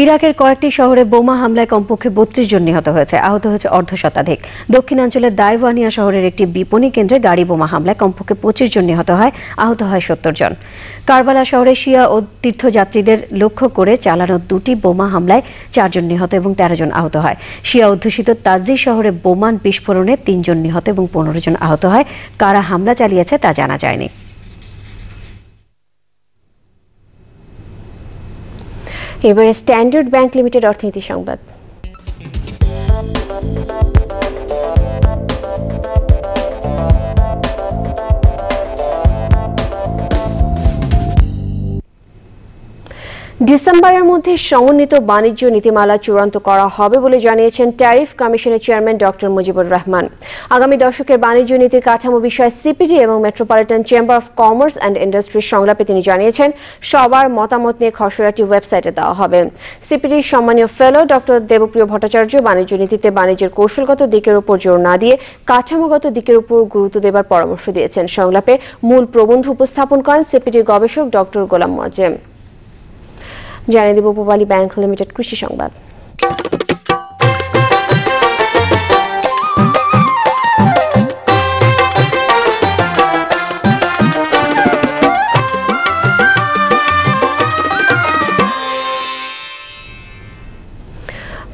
ইরাকের কয়েকটি শহরে বোমা হামলায় কমপক্ষে ৩২ জন নিহত হয়েছে, আহত হয়েছে অর্ধশতাধিক। দক্ষিণাঞ্চলের দাইওয়ানিয়া শহরের একটি বিপণী কেন্দ্রে গাড়ি বোমা হামলায় কমপক্ষে ২৫ জন নিহত হয়, আহত হয় ৭০ জন। কারবালা শহরে শিয়া ও তীর্থযাত্রীদের লক্ষ্য করে চালানো ২টি বোমা হামলায় ৪ জন নিহত এবং ১৩ জন আহত হয়। শিয়া অধ্যুষিত তাজি শহরে বোমা বিস্ফোরণে ৩ জন নিহত এবং ১৫ জন আহত হয়। কারা হামলা চালিয়েছে তা জানা যায়নি। এবারে স্ট্যান্ডার্ড ব্যাংক লিমিটেড অর্থনীতি সংবাদ। ডিসেম্বরের মধ্যে সমন্বিত বাণিজ্য নীতিমালা চূড়ান্ত করা হবে বলে জানিয়েছেন ট্যারিফ কমিশনের চেয়ারম্যান ডক্টর মুজিবুর রহমান। আগামী দশকের বাণিজ্য নীতির কাঠামো বিষয়ে সিপিডি এবং metropolitan chamber of commerce and ইন্ডাস্ট্রির সংলাপে তিনি জানিয়েছেন, সবার মতামত নিয়ে খসড়াটি ওয়েবসাইটে দেওয়া হবে। সিপিডির সম্মানীয় ফেলো ডক্টর দেবপ্রিয় ভট্টাচার্য বাণিজ্য নীতিতে বাণিজ্যের কৌশলগত দিকের উপর জোর না দিয়ে কাঠামোগত দিকের উপর গুরুত্ব দেবার পরামর্শ দিয়েছেন। সংলাপে মূল প্রবন্ধ উপস্থাপন করেন সিপিডির গবেষক ডক্টর গোলাম মোয়াজ্জেম। জানিয়ে দেব পূবালী ব্যাংক লিমিটেড কৃষি সংবাদ।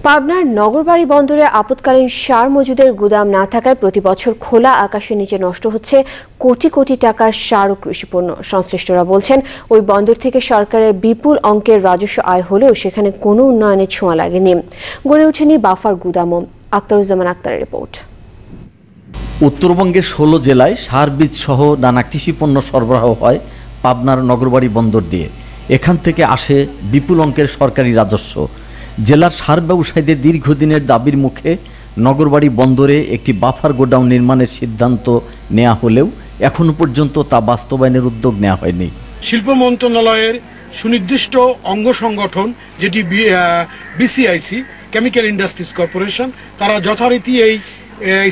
পাবনার নগরবাড়ি বন্দরে আপৎকালীন সার মজুদের গুদাম না থাকায় প্রতি বছর খোলা আকাশের নিচে নষ্ট হচ্ছে কোটি কোটি টাকার সার ও কৃষিপণ্য। সংশ্লিষ্টরা বলছেন, ওই বন্দর থেকে সরকারের বিপুল অঙ্কের রাজস্ব আয় হলেও সেখানে কোনো উন্নয়নের ছোঁয়া লাগেনি, গড়ে ওঠেনি বাফার গুদামও। আখতারুজ্জামান আক্তারের রিপোর্ট। উত্তরবঙ্গের 16 জেলায় সার বীজ সহ নানা কৃষিপণ্য সরবরাহ হয় পাবনার নগরবাড়ি বন্দর দিয়ে। এখান থেকে আসে বিপুল অঙ্কের সরকারি রাজস্ব। জেলার সার ব্যবসায়ীদের দীর্ঘদিনের দাবির মুখে নগরবাড়ি বন্দরে একটি বাফার গোডাউন নির্মাণের সিদ্ধান্ত নেওয়া হলেও এখনো পর্যন্ত তা বাস্তবায়নের উদ্যোগ নেওয়া হয়নি। শিল্প মন্ত্রণালয়ের সুনির্দিষ্ট অঙ্গ সংগঠন যেটি বিসিআইসি কেমিক্যাল ইন্ডাস্ট্রিজ কর্পোরেশন, তারা যথারীতি এই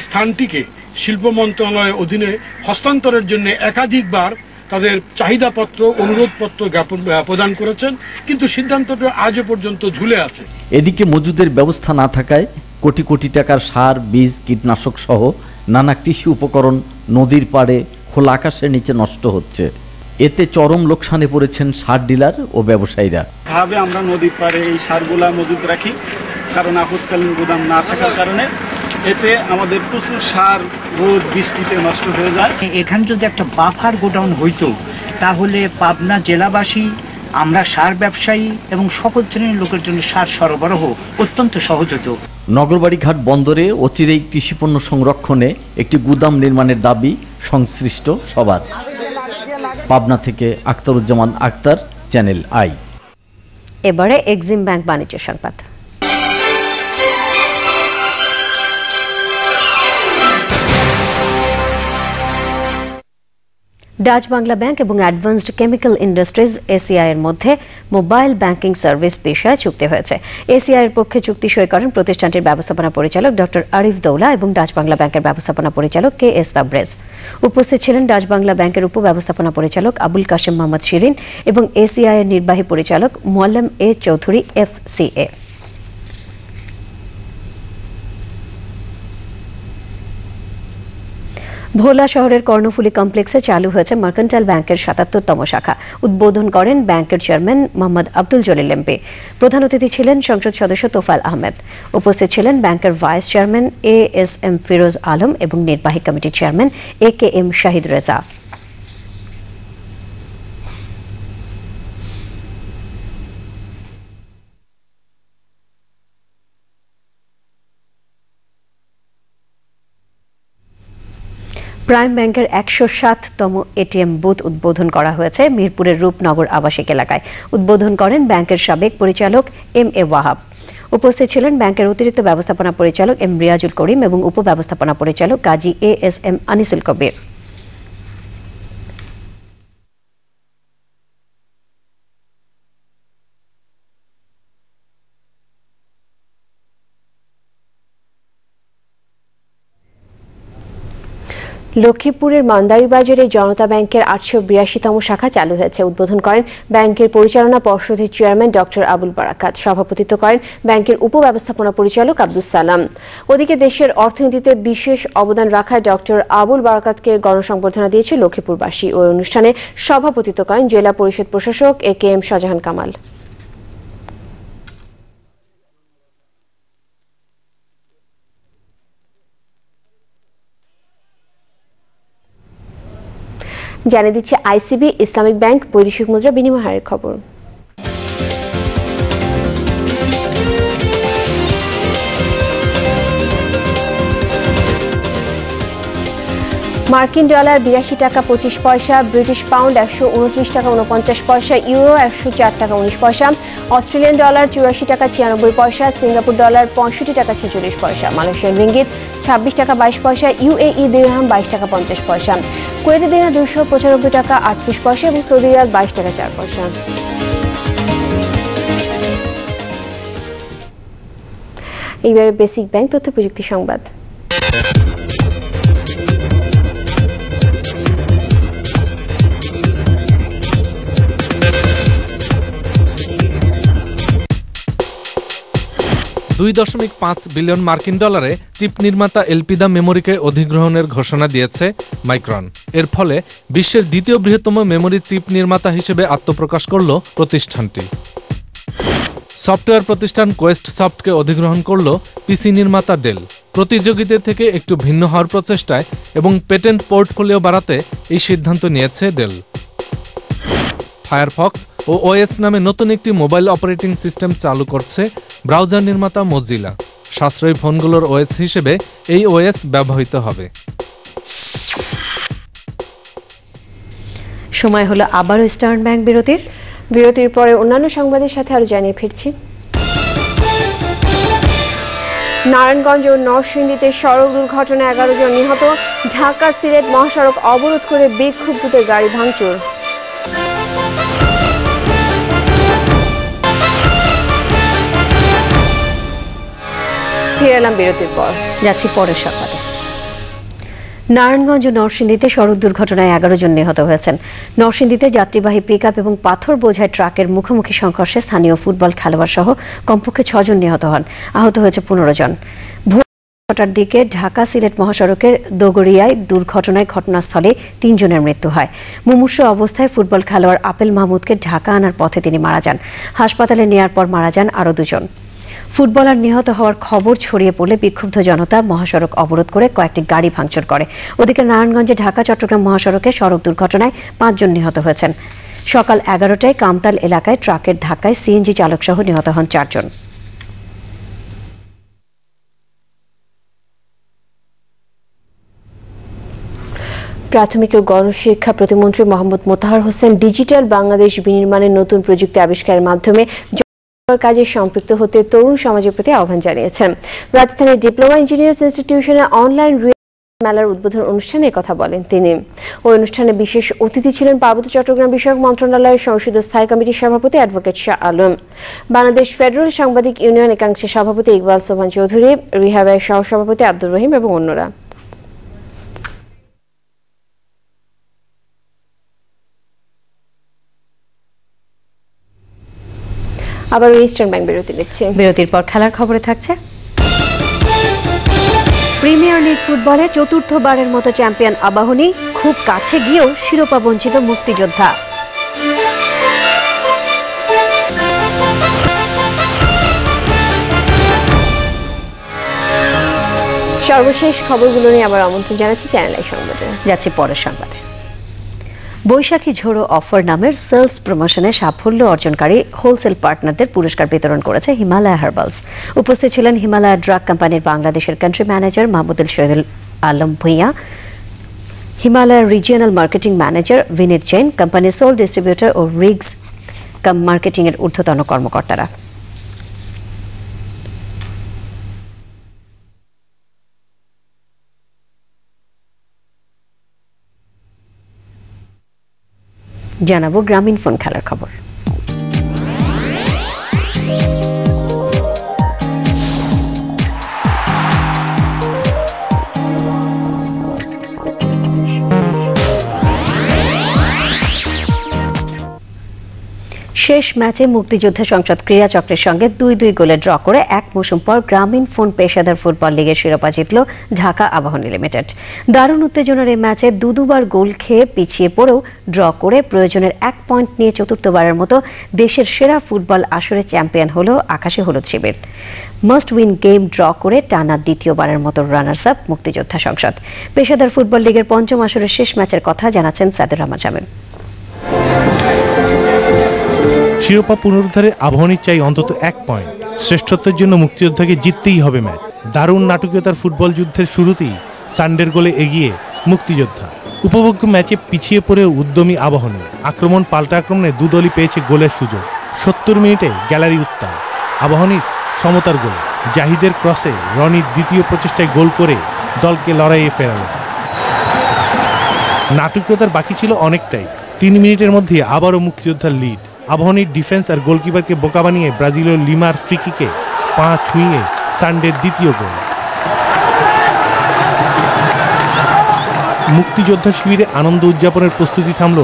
স্থানটিকে শিল্প মন্ত্রণালয়ের অধীনে হস্তান্তরের জন্য একাধিকবার তাদের চাহিদাপত্র অনুরোধপত্র প্রদান করেছেন, কিন্তু সিদ্ধান্তটা আজও পর্যন্ত ঝুলে আছে। এদিকে মজুদের ব্যবস্থা না থাকায় কোটি কোটি টাকার সার, বীজ, কীটনাশক সহ নানা কৃষি উপকরণ নদীর পাড়ে খোলা আকাশের নিচে নষ্ট হচ্ছে। এতে চরম লোকসানে পড়েছেন সার ডিলার ও ব্যবসায়ীরা। ভাবে আমরা নদীর পাড়ে এই সারগুলা মজুদ রাখি, কারণ আপৎকালীন গুদাম না থাকার কারণে এতে আমাদের প্রচুর সার রোদ বৃষ্টিতে নষ্ট হয়ে যায়। এখানে যদি একটা বাফার গোডাউন হইতো তাহলে পাবনা জেলাবাসী, আমরা সার ব্যবসায়ী এবং সকল শ্রেণীর লোকের জন্য সার সরবরাহ অত্যন্ত সহজ হতো। নগরবাড়ি ঘাট বন্দরে অচিরেই কৃষিপণ্য সংরক্ষণে একটি গুদাম নির্মাণের দাবি সংশ্লিষ্ট সবার। পাবনা থেকে আখতারুজ্জামান আক্তার, চ্যানেল আই। এবারে এক্সিম ব্যাংক বাণিজ্য সংবাদ। ডাচ বাংলা ব্যাংক এবং অ্যাডভান্সড কেমিক্যাল ইন্ডাস্ট্রিজ এসিআই এর মধ্যে মোবাইল ব্যাংকিং সার্ভিস বিষয়ে চুক্তি হয়েছে। এসিআই এর পক্ষে চুক্তি সই করেন প্রতিষ্ঠানটির ব্যবস্থাপনা পরিচালক ডক্টর আরিফ দৌলা এবং ডাচ বাংলা ব্যাংকের ব্যবস্থাপনা পরিচালক কে এস তাবরেজ। উপস্থিত ছিলেন ডাচ বাংলা ব্যাংকের উপব্যবস্থাপনা পরিচালক আবুল কাশেম মোহাম্মদ শিরিন এবং এসিআই এর নির্বাহী পরিচালক মোয়াল্লেম এ চৌধুরী এফসিএ। ভোলা শহরের কর্ণফুলী কমপ্লেক্সে চালু হয়েছে মার্কেন্টাইল ব্যাংকের ৭৭তম শাখা। উদ্বোধন করেন ব্যাংকের চেয়ারম্যান মোহাম্মদ আব্দুল জলিল এমপি। প্রধান অতিথি ছিলেন সংসদ সদস্য তোফায়েল আহমেদ। উপস্থিত ছিলেন ব্যাংকের vice chairman ASM Firoz Alam এবং নির্বাহী কমিটির chairman AKM Shahid Reza. Prime ব্যাংকের ১০৭তম এটিএম বুথ উদ্বোধন করা হয়েছে মিরপুরের রূপনগর আবাসিক এলাকায়। উদ্বোধন করেন ব্যাংকের সাবেক পরিচালক এম এ ওয়াহাব। উপস্থিত ছিলেন ব্যাংকের অতিরিক্ত ব্যবস্থাপনা পরিচালক এম রিয়াজুল করিম এবং উপব্যবস্থাপনা পরিচালক কাজী এএসএম আনিসুল কবির। লক্ষ্মীপুরের মান্দারি বাজারে জনতা ব্যাংকের ৮৮২তম শাখা চালু হয়েছে। উদ্বোধন করেন ব্যাংকের পরিচালনা পর্ষদের চেয়ারম্যান ডক্টর আবুল বারাকাত। সভাপতিত্ব করেন ব্যাংকের উপব্যবস্থাপনা পরিচালক আব্দুস সালাম। ওদিকে দেশের অর্থনীতিতে বিশেষ অবদান রাখায় ডক্টর আবুল বারাকাতকে গণসংবর্ধনা দিয়েছে লক্ষ্মীপুরবাসী। ওই অনুষ্ঠানে সভাপতিত্ব করেন জেলা পরিষদ প্রশাসক AKM শাহজাহান কামাল। জানিয়ে দিচ্ছে ICB ইসলামিক ব্যাংক বৈদেশিক মুদ্রা বিনিময় হারের খবর। মার্কিন ডলার ৮২ টাকা ২৫ পয়সা, ব্রিটিশ পাউন্ড ১২৯ টাকা ৪৯ পয়সা, ইউরো ১০৪ টাকা ১৯ পয়সা, অস্ট্রেলিয়ান ডলার ৮৪ টাকা ৯৬ পয়সা, সিঙ্গাপুর ডলার ৬৫ টাকা ৪৬ পয়সা, মালয়েশিয়ান রিঙ্গিত ২৬ টাকা ২২ পয়সা, UAE দিরহাম ২২ টাকা ৫০ পয়সা, কুয়েতি দিনার ২৯৫ টাকা ৩৮ পয়সা এবং সৌদি রিয়াল ২২ টাকা ৪ পয়সা। এইবারে বেসিক ব্যাংক তথ্য প্রযুক্তি সংবাদ। $2.5 বিলিয়ন মার্কিন ডলারে চিপ নির্মাতা এলপিদা মেমোরিকে অধিগ্রহণের ঘোষণা দিয়েছে মাইক্রন। এর ফলে বিশ্বের দ্বিতীয় বৃহত্তম মেমোরি চিপ নির্মাতা হিসেবে আত্মপ্রকাশ করল প্রতিষ্ঠানটি। সফটওয়্যার প্রতিষ্ঠান কোয়েস্ট সফটকে অধিগ্রহণ করল পিসি নির্মাতা ডেল। প্রতিযোগীদের থেকে একটু ভিন্ন হওয়ার প্রচেষ্টায় এবং পেটেন্ট পোর্টফোলিও বাড়াতে এই সিদ্ধান্ত নিয়েছে ডেল। ফায়ারফক্স ও OS নামে নতুন একটি মোবাইল অপারেটিং সিস্টেম চালু করছে ব্রাউজার নির্মাতা মজিলা। সাশ্রয়ী ফোনগুলোর OS হিসেবে এই OS ব্যবহৃত হবে। সময় হলো আবারও ইস্টার্ন ব্যাংক বিরতির পরে অন্যান্য সংবাদের সাথে আরো জানিয়ে ফিরছি। নারায়ণগঞ্জ ও নরসিংদীতে সড়ক দুর্ঘটনায় 11 জন নিহত। ঢাকা সিলেট মহাসড়ক অবরোধ করে বিক্ষুব্ধদের গাড়ি ভাঙচুর। ফিরে এলাম বিরতির পর, যাচ্ছি পরের সংবাদে। নারায়ণগঞ্জ ও নরসিংদীতে সড়ক দুর্ঘটনায় 11 জন নিহত হয়েছেন। নরসিংদীতে যাত্রীবাহী পিকআপ এবং পাথর বোঝাই ট্রাকের মুখোমুখি সংঘর্ষে স্থানীয় ফুটবল খেলোয়াড় সহ কমপক্ষে 6 জন নিহত হন। আহত হয়েছে 15 জন। ভোর 6টার দিকে ঢাকা সিলেট মহাসড়কের দোগরিয়ায় দুর্ঘটনায় ঘটনাস্থলে 3 জনের মৃত্যু হয়। মুমূর্ষ অবস্থায় ফুটবল খেলোয়াড় আপেল মাহমুদকে ঢাকা আনার পথে তিনি মারা যান। হাসপাতালে নেয়ার পর মারা যান আরও 2 জন। ফুটবলার নিহত হওয়ার খবর ছড়িয়ে পড়লে বিক্ষুব্ধ জনতা মহাসড়ক অবরোধ করে কয়েকটি গাড়ি ভাঙচুর করে। ওদিকে নারায়ণগঞ্জে ঢাকা চট্টগ্রাম মহাসড়কে সড়ক দুর্ঘটনায় 5 জন নিহত হয়েছেন। সকাল 11টায় কামতাল এলাকায় ট্রাকের ধাক্কায় সিএনজি চালক সহ নিহত হন 4 জন। প্রাথমিক ও গণশিক্ষা প্রতিমন্ত্রী মোহাম্মদ মোতাহার হোসেন ডিজিটাল বাংলাদেশ বিনির্মাণের নতুন প্রযুক্তি আবিষ্কারের মাধ্যমে কাজে সম্পৃক্ত হতে তরুণ সমাজের প্রতি আহ্বান জানিয়েছেন। রাজধানীর ডিপ্লোমা ইঞ্জিনিয়ার্স ইনস্টিটিউশনে অনলাইন মেলার উদ্বোধন অনুষ্ঠানে কথা বলেন তিনি। ওই অনুষ্ঠানে বিশেষ অতিথি ছিলেন পার্বত্য চট্টগ্রাম বিষয়ক মন্ত্রণালয়ের সংসদীয় স্থায়ী কমিটির সভাপতি অ্যাডভোকেট শাহ আলম, বাংলাদেশ ফেডারেল সাংবাদিক ইউনিয়ন একাংশের সভাপতি ইকবাল সোভান চৌধুরী, রিহাবের সহসভাপতি আব্দুর রহিম এবং অন্যরা। আবার ইস্টার্ন ব্যাংক বিরতি নিচ্ছে। বিরতির পর খেলার খবরে থাকছে প্রিমিয়ার লিগ ফুটবলে চতুর্থবারের মতো চ্যাম্পিয়ন আবাহনী, খুব কাছে গিয়েও শিরোপা বঞ্চিত মুক্তিযোদ্ধা। সর্বশেষ খবরগুলো নিয়ে আবার আমন্ত্রণ জানাচ্ছি চ্যানেল আই সংবাদে। যাচ্ছি পরের সংবাদে। বৈশাখী ঝোড়ো অফার নামের সেলস প্রমোশনে সাফল্য অর্জনকারী হোলসেল পার্টনারদের পুরস্কার বিতরণ করেছে হিমালয়া হার্বালস। উপস্থিত ছিলেন হিমালয়া ড্রাগ কোম্পানির বাংলাদেশের country manager Mahmudul Shahidul Alam Bhuiyan, Himalaya regional marketing manager Vineet Jain, কোম্পানির সোল ডিস্ট্রিবিউটর ও রিগস মার্কেটিং এর ঊর্ধ্বতন কর্মকর্তারা। জানাবো গ্রামীণ ফোন খেলার খবর। শেষ ম্যাচে মুক্তিযোদ্ধা সংসদ ক্রীড়াচক্রের সঙ্গে 2-2 গোলে ড্র করে এক মৌসুম পর গ্রামীণ ফোন পেশাদার ফুটবল লিগের শিরোপা জিতল ঢাকা আবাহনী লিমিটেড। দারুণ উত্তেজনার এই ম্যাচে দুবার গোল খেয়ে পিছিয়ে পড়েও ড্র করে প্রয়োজনের 1 পয়েন্ট নিয়ে চতুর্থবারের মতো দেশের সেরা ফুটবল আসরে চ্যাম্পিয়ন হলো আকাশে হলুদ শিবির। মাস্ট উইন গেম ড্র করে টানা দ্বিতীয়বারের মতো রানার্স আপ মুক্তিযোদ্ধা সংসদ। পেশাদার ফুটবল লিগের পঞ্চম আসরের শেষ ম্যাচের কথা জানাচ্ছেন সাদুর রহমান শামীম। শিরোপা পুনরুদ্ধারে আবাহনীর চাই অন্তত 1 পয়েন্ট। শ্রেষ্ঠত্বের জন্য মুক্তিযোদ্ধাকে জিততেই হবে ম্যাচ। দারুণ নাটকীয়তার ফুটবল যুদ্ধের শুরুতেই সানডের গোলে এগিয়ে মুক্তিযোদ্ধা। উপভোগ্য ম্যাচে পিছিয়ে পড়েও উদ্যমী আবাহনী। আক্রমণ পাল্টা আক্রমণে দুদলই পেয়েছে গোলের সুযোগ। 70 মিনিটে গ্যালারি উত্তাল। আবাহনীর সমতার গোল, জাহিদের ক্রসে রনির দ্বিতীয় প্রচেষ্টায় গোল করে দলকে লড়াইয়ে ফেরালেন। নাটকীয়তার বাকি ছিল অনেকটাই। 3 মিনিটের মধ্যে আবারও মুক্তিযোদ্ধার লিড। আবাহনীর ডিফেন্স আর গোলকিপারকে বোকা বানিয়ে ব্রাজিলীয় লিমার ফ্রিকিকে পা ছুঁয়ে সানডের দ্বিতীয় গোল। মুক্তিযোদ্ধা শিবিরে আনন্দ উদযাপনের প্রস্তুতি থামল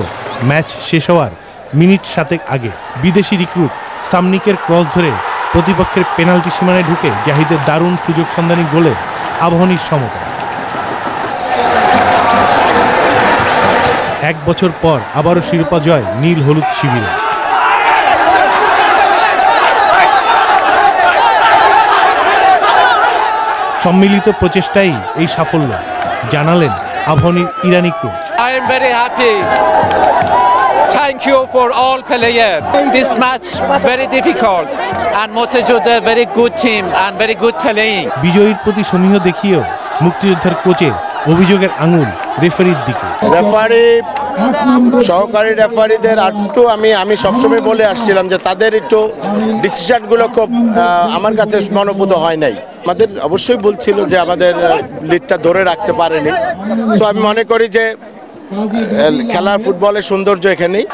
ম্যাচ শেষ হওয়ার মিনিট 7 আগে। বিদেশি রিক্রুট সামনিকের ক্রস ধরে প্রতিপক্ষের পেনাল্টি সীমানায় ঢুকে জাহিদের দারুণ সুযোগ সন্ধানী গোলে আবাহনীর সমতা। 1 বছর পর আবারও শিরোপা জয় নীল হলুদ শিবিরে। সম্মিলিত প্রচেষ্টাই এই সাফল্য, জানালেন আবাহনীর ইরানি coach. I am very happy. Thank you for all players. This match very difficult and Muttijoddha very good team and very good playing. বিজয়ীর প্রতি সমীহ দেখিয়েও মুক্তিযোদ্ধার কোচের অভিযোগের আঙুল রেফারির দিকে। রেফারি সহকারী রেফারিদের একটু আমি সবসময় বলে আসছিলাম যে তাদের একটু ডিসিশনগুলো খুব আমার কাছে মনোভূত হয় নাই। আমাদের অবশ্যই বলছিল যে আমাদের লিডটা ধরে রাখতে পারেনি। সো আমি মনে করি যে খেলার ফুটবলের সৌন্দর্য এখানেই।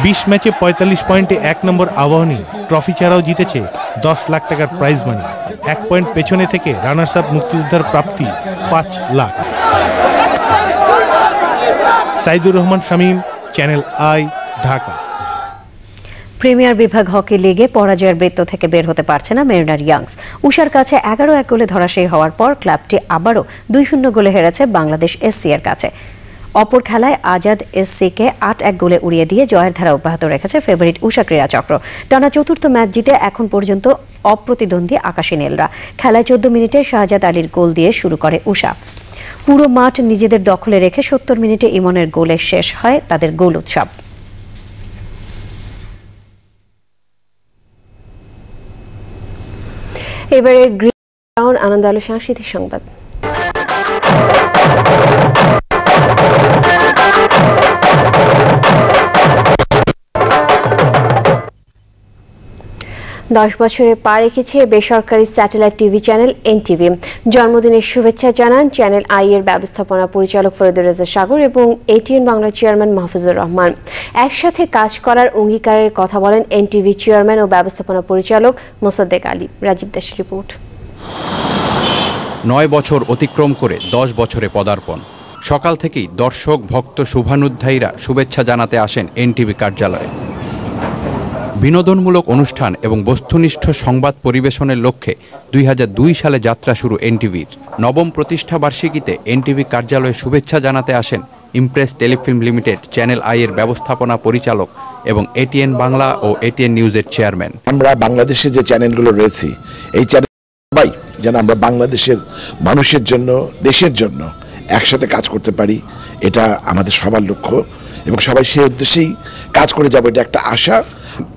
20 ম্যাচে 45 পয়েন্টে 1 নম্বর আবাহনী ট্রফি ছাড়াও জিতেছে 10 লাখ টাকার প্রাইজ মানি। 1 পয়েন্ট পেছনে থেকে রানার্স আপ মুক্তিযোদ্ধার প্রাপ্তি 5 lakh. Saidur Rahman Shamim, channel I, Dhaka. Premier বিভাগ হকি লিগে পরাজয়ের বৃত্ত থেকে বের হতে পারছে না মেরিনার ইয়াংস। উষার কাছে 11-1 গোলে ধরাশায়ী হওয়ার পর ক্লাবটি আবারও 2-0 গোলে হেরেছে বাংলাদেশ এসসি এর কাছে। অপর খেলায় আজাদ এসসিকে 8-1 গোলে উড়িয়ে দিয়ে জয়ের ধারা অব্যাহত রেখেছে ফেভারিট উষা ক্রীড়া চক্র। টানা চতুর্থ ম্যাচ জিতে এখন পর্যন্ত অপ্রতিদ্বন্দ্বী আকাশী নীলরা। খেলায় 14 মিনিটে শাহজাদ আলীর গোল দিয়ে শুরু করে উষা। পুরো মাঠ নিজেদের দখলে রেখে 70 মিনিটে ইমনের গোলে শেষ হয় তাদের গোল উৎসব। এবারে গ্রিন টাউন আনন্দ আলো সাংস্কৃতিক সংবাদ। 10 বছরে পা রেখেছে বেসরকারি স্যাটেলাইট টিভি চ্যানেল এনটিভি। জন্মদিনের শুভেচ্ছা জানান চ্যানেল আই এর ব্যবস্থাপনা পরিচালক ফরিদুর রেজা সাগর এবং এটিএন বাংলা চেয়ারম্যান মাহফুজুর রহমান। একসাথে কাজ করার অঙ্গীকারের কথা বলেন এনটিভি চেয়ারম্যান ও ব্যবস্থাপনা পরিচালক মোসাদ্দেক আলী। রাজীব দাসের রিপোর্ট। 9 বছর অতিক্রম করে 10 বছরে পদার্পণ। সকাল থেকেই দর্শক, ভক্ত, শুভানুধ্যায়ীরা শুভেচ্ছা জানাতে আসেন এনটিভি কার্যালয়ে। বিনোদনমূলক অনুষ্ঠান এবং বস্তুনিষ্ঠ সংবাদ পরিবেশনের লক্ষ্যে 2002 সালে যাত্রা শুরু এনটিভির। নবম প্রতিষ্ঠা বার্ষিকীতে এনটিভি কার্যালয়ে শুভেচ্ছা জানাতে আসেন Impress Telefilm limited channel I এর ব্যবস্থাপনা পরিচালক এবং এটিএন বাংলা ও এটিএন নিউজের চেয়ারম্যান। আমরা বাংলাদেশে যে চ্যানেলগুলো রয়েছে এই চ্যানেল সবাই যেন আমরা বাংলাদেশের মানুষের জন্য, দেশের জন্য একসাথে কাজ করতে পারি, এটা আমাদের সবার লক্ষ্য এবং সবাই সেই উদ্দেশ্যেই কাজ করে যাবো, এটা একটা আশা।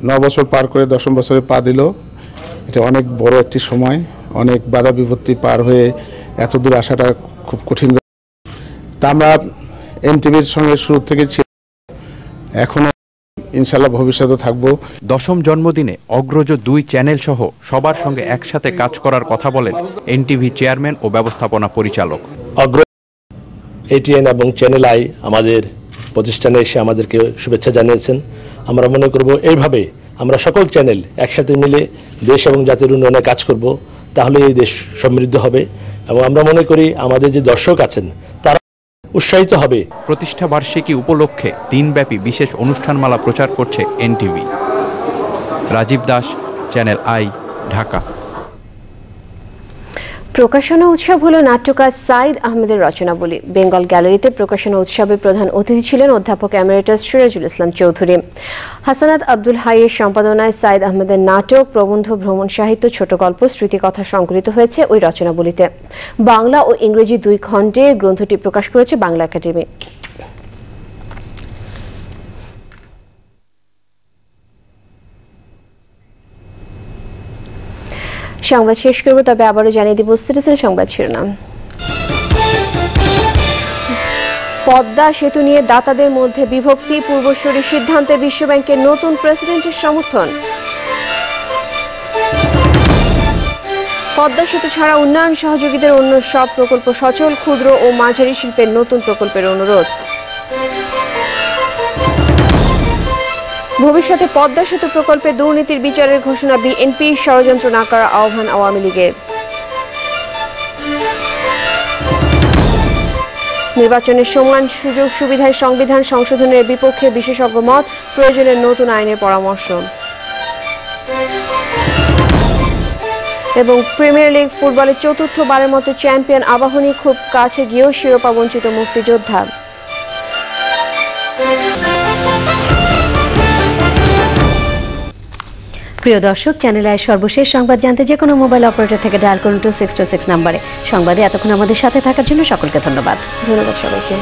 9 বছর পার করে 10ম বছরে পা দিল, এটা অনেক বড় একটি সময়। অনেক বাধা বিপত্তি পার হয়ে এত দূর আসাটা খুব কঠিন। তা আমরা এনটিভির সঙ্গে শুরু থেকে এখনো ইনশাআল্লাহ ভবিষ্যতে থাকবো। 10ম জন্মদিনে অগ্রজ 2 চ্যানেল সহ সবার সঙ্গে একসাথে কাজ করার কথা বলেন এনটিভি চেয়ারম্যান ও ব্যবস্থাপনা পরিচালক। এটিএন এবং চ্যানেল আই আমাদের প্রতিষ্ঠানে এসে আমাদেরকে শুভেচ্ছা জানিয়েছেন। আমরা মনে করব এইভাবে আমরা সকল চ্যানেল একসাথে মিলে দেশ এবং জাতির উন্নয়নে কাজ করব, তাহলে এই দেশ সমৃদ্ধ হবে। এবং আমরা মনে করি আমাদের যে দর্শক আছেন তারা উৎসাহিত হবে। প্রতিষ্ঠা বার্ষিকী উপলক্ষে দিনব্যাপী বিশেষ অনুষ্ঠানমালা প্রচার করছে এনটিভি। রাজীব দাস, চ্যানেল আই, ঢাকা। প্রকাশনা উৎসব হলো নাট্যকার সাইদ আহমেদের রচনাবলী। বেঙ্গল গ্যালারিতে প্রকাশনা উৎসবে প্রধান অতিথি ছিলেন অধ্যাপক এমেরিটাস সিরাজুল ইসলাম চৌধুরী। হাসানাত আব্দুল হাইয়ের সম্পাদনায় সাইদ আহমেদের নাটক, প্রবন্ধ, ভ্রমণ সাহিত্য, ছোট গল্প, স্মৃতিকথা সংকলিত হয়েছে ওই রচনাবলীতে। বাংলা ও ইংরেজি 2 খণ্ডে গ্রন্থটি প্রকাশ করেছে বাংলা একাডেমি। সংবাদ শেষ করব, তবে আবারও জানিয়ে দিব সিটিজেন সংবাদ শিরোনাম। পদ্মা সেতু নিয়ে দাতাদের মধ্যে বিভক্তি, পূর্বসূরি সিদ্ধান্তে বিশ্বব্যাংকের নতুন প্রেসিডেন্টের সমর্থন। পদ্মা সেতু ছাড়া উন্নয়ন সহযোগীদের অন্য সব প্রকল্প সচল, ক্ষুদ্র ও মাঝারি শিল্পের নতুন প্রকল্পের অনুরোধ। ভবিষ্যতে পদ্মা সেতু প্রকল্পে দুর্নীতির বিচারের ঘোষণা বিএনপি, ষড়যন্ত্র না করার আহ্বান আওয়ামী লীগের। নির্বাচনের সমান সুযোগ সুবিধায় সংবিধান সংশোধনের বিপক্ষে বিশেষজ্ঞ মত, প্রয়োজনের নতুন আইনের পরামর্শ। এবং প্রিমিয়ার লিগ ফুটবলের ৪র্থবারের মতো চ্যাম্পিয়ন আবাহনী, খুব কাছে গিয়েও শিরোপা বঞ্চিত মুক্তিযোদ্ধা। প্রিয় দর্শক, চ্যানেল আই সর্বশেষ সংবাদ জানতে যে কোনো মোবাইল অপারেটর থেকে ডায়াল করুন 2626 নম্বরে। সংবাদে এতক্ষণ আমাদের সাথে থাকার জন্য সকলকে ধন্যবাদ। ধন্যবাদ সবাইকে।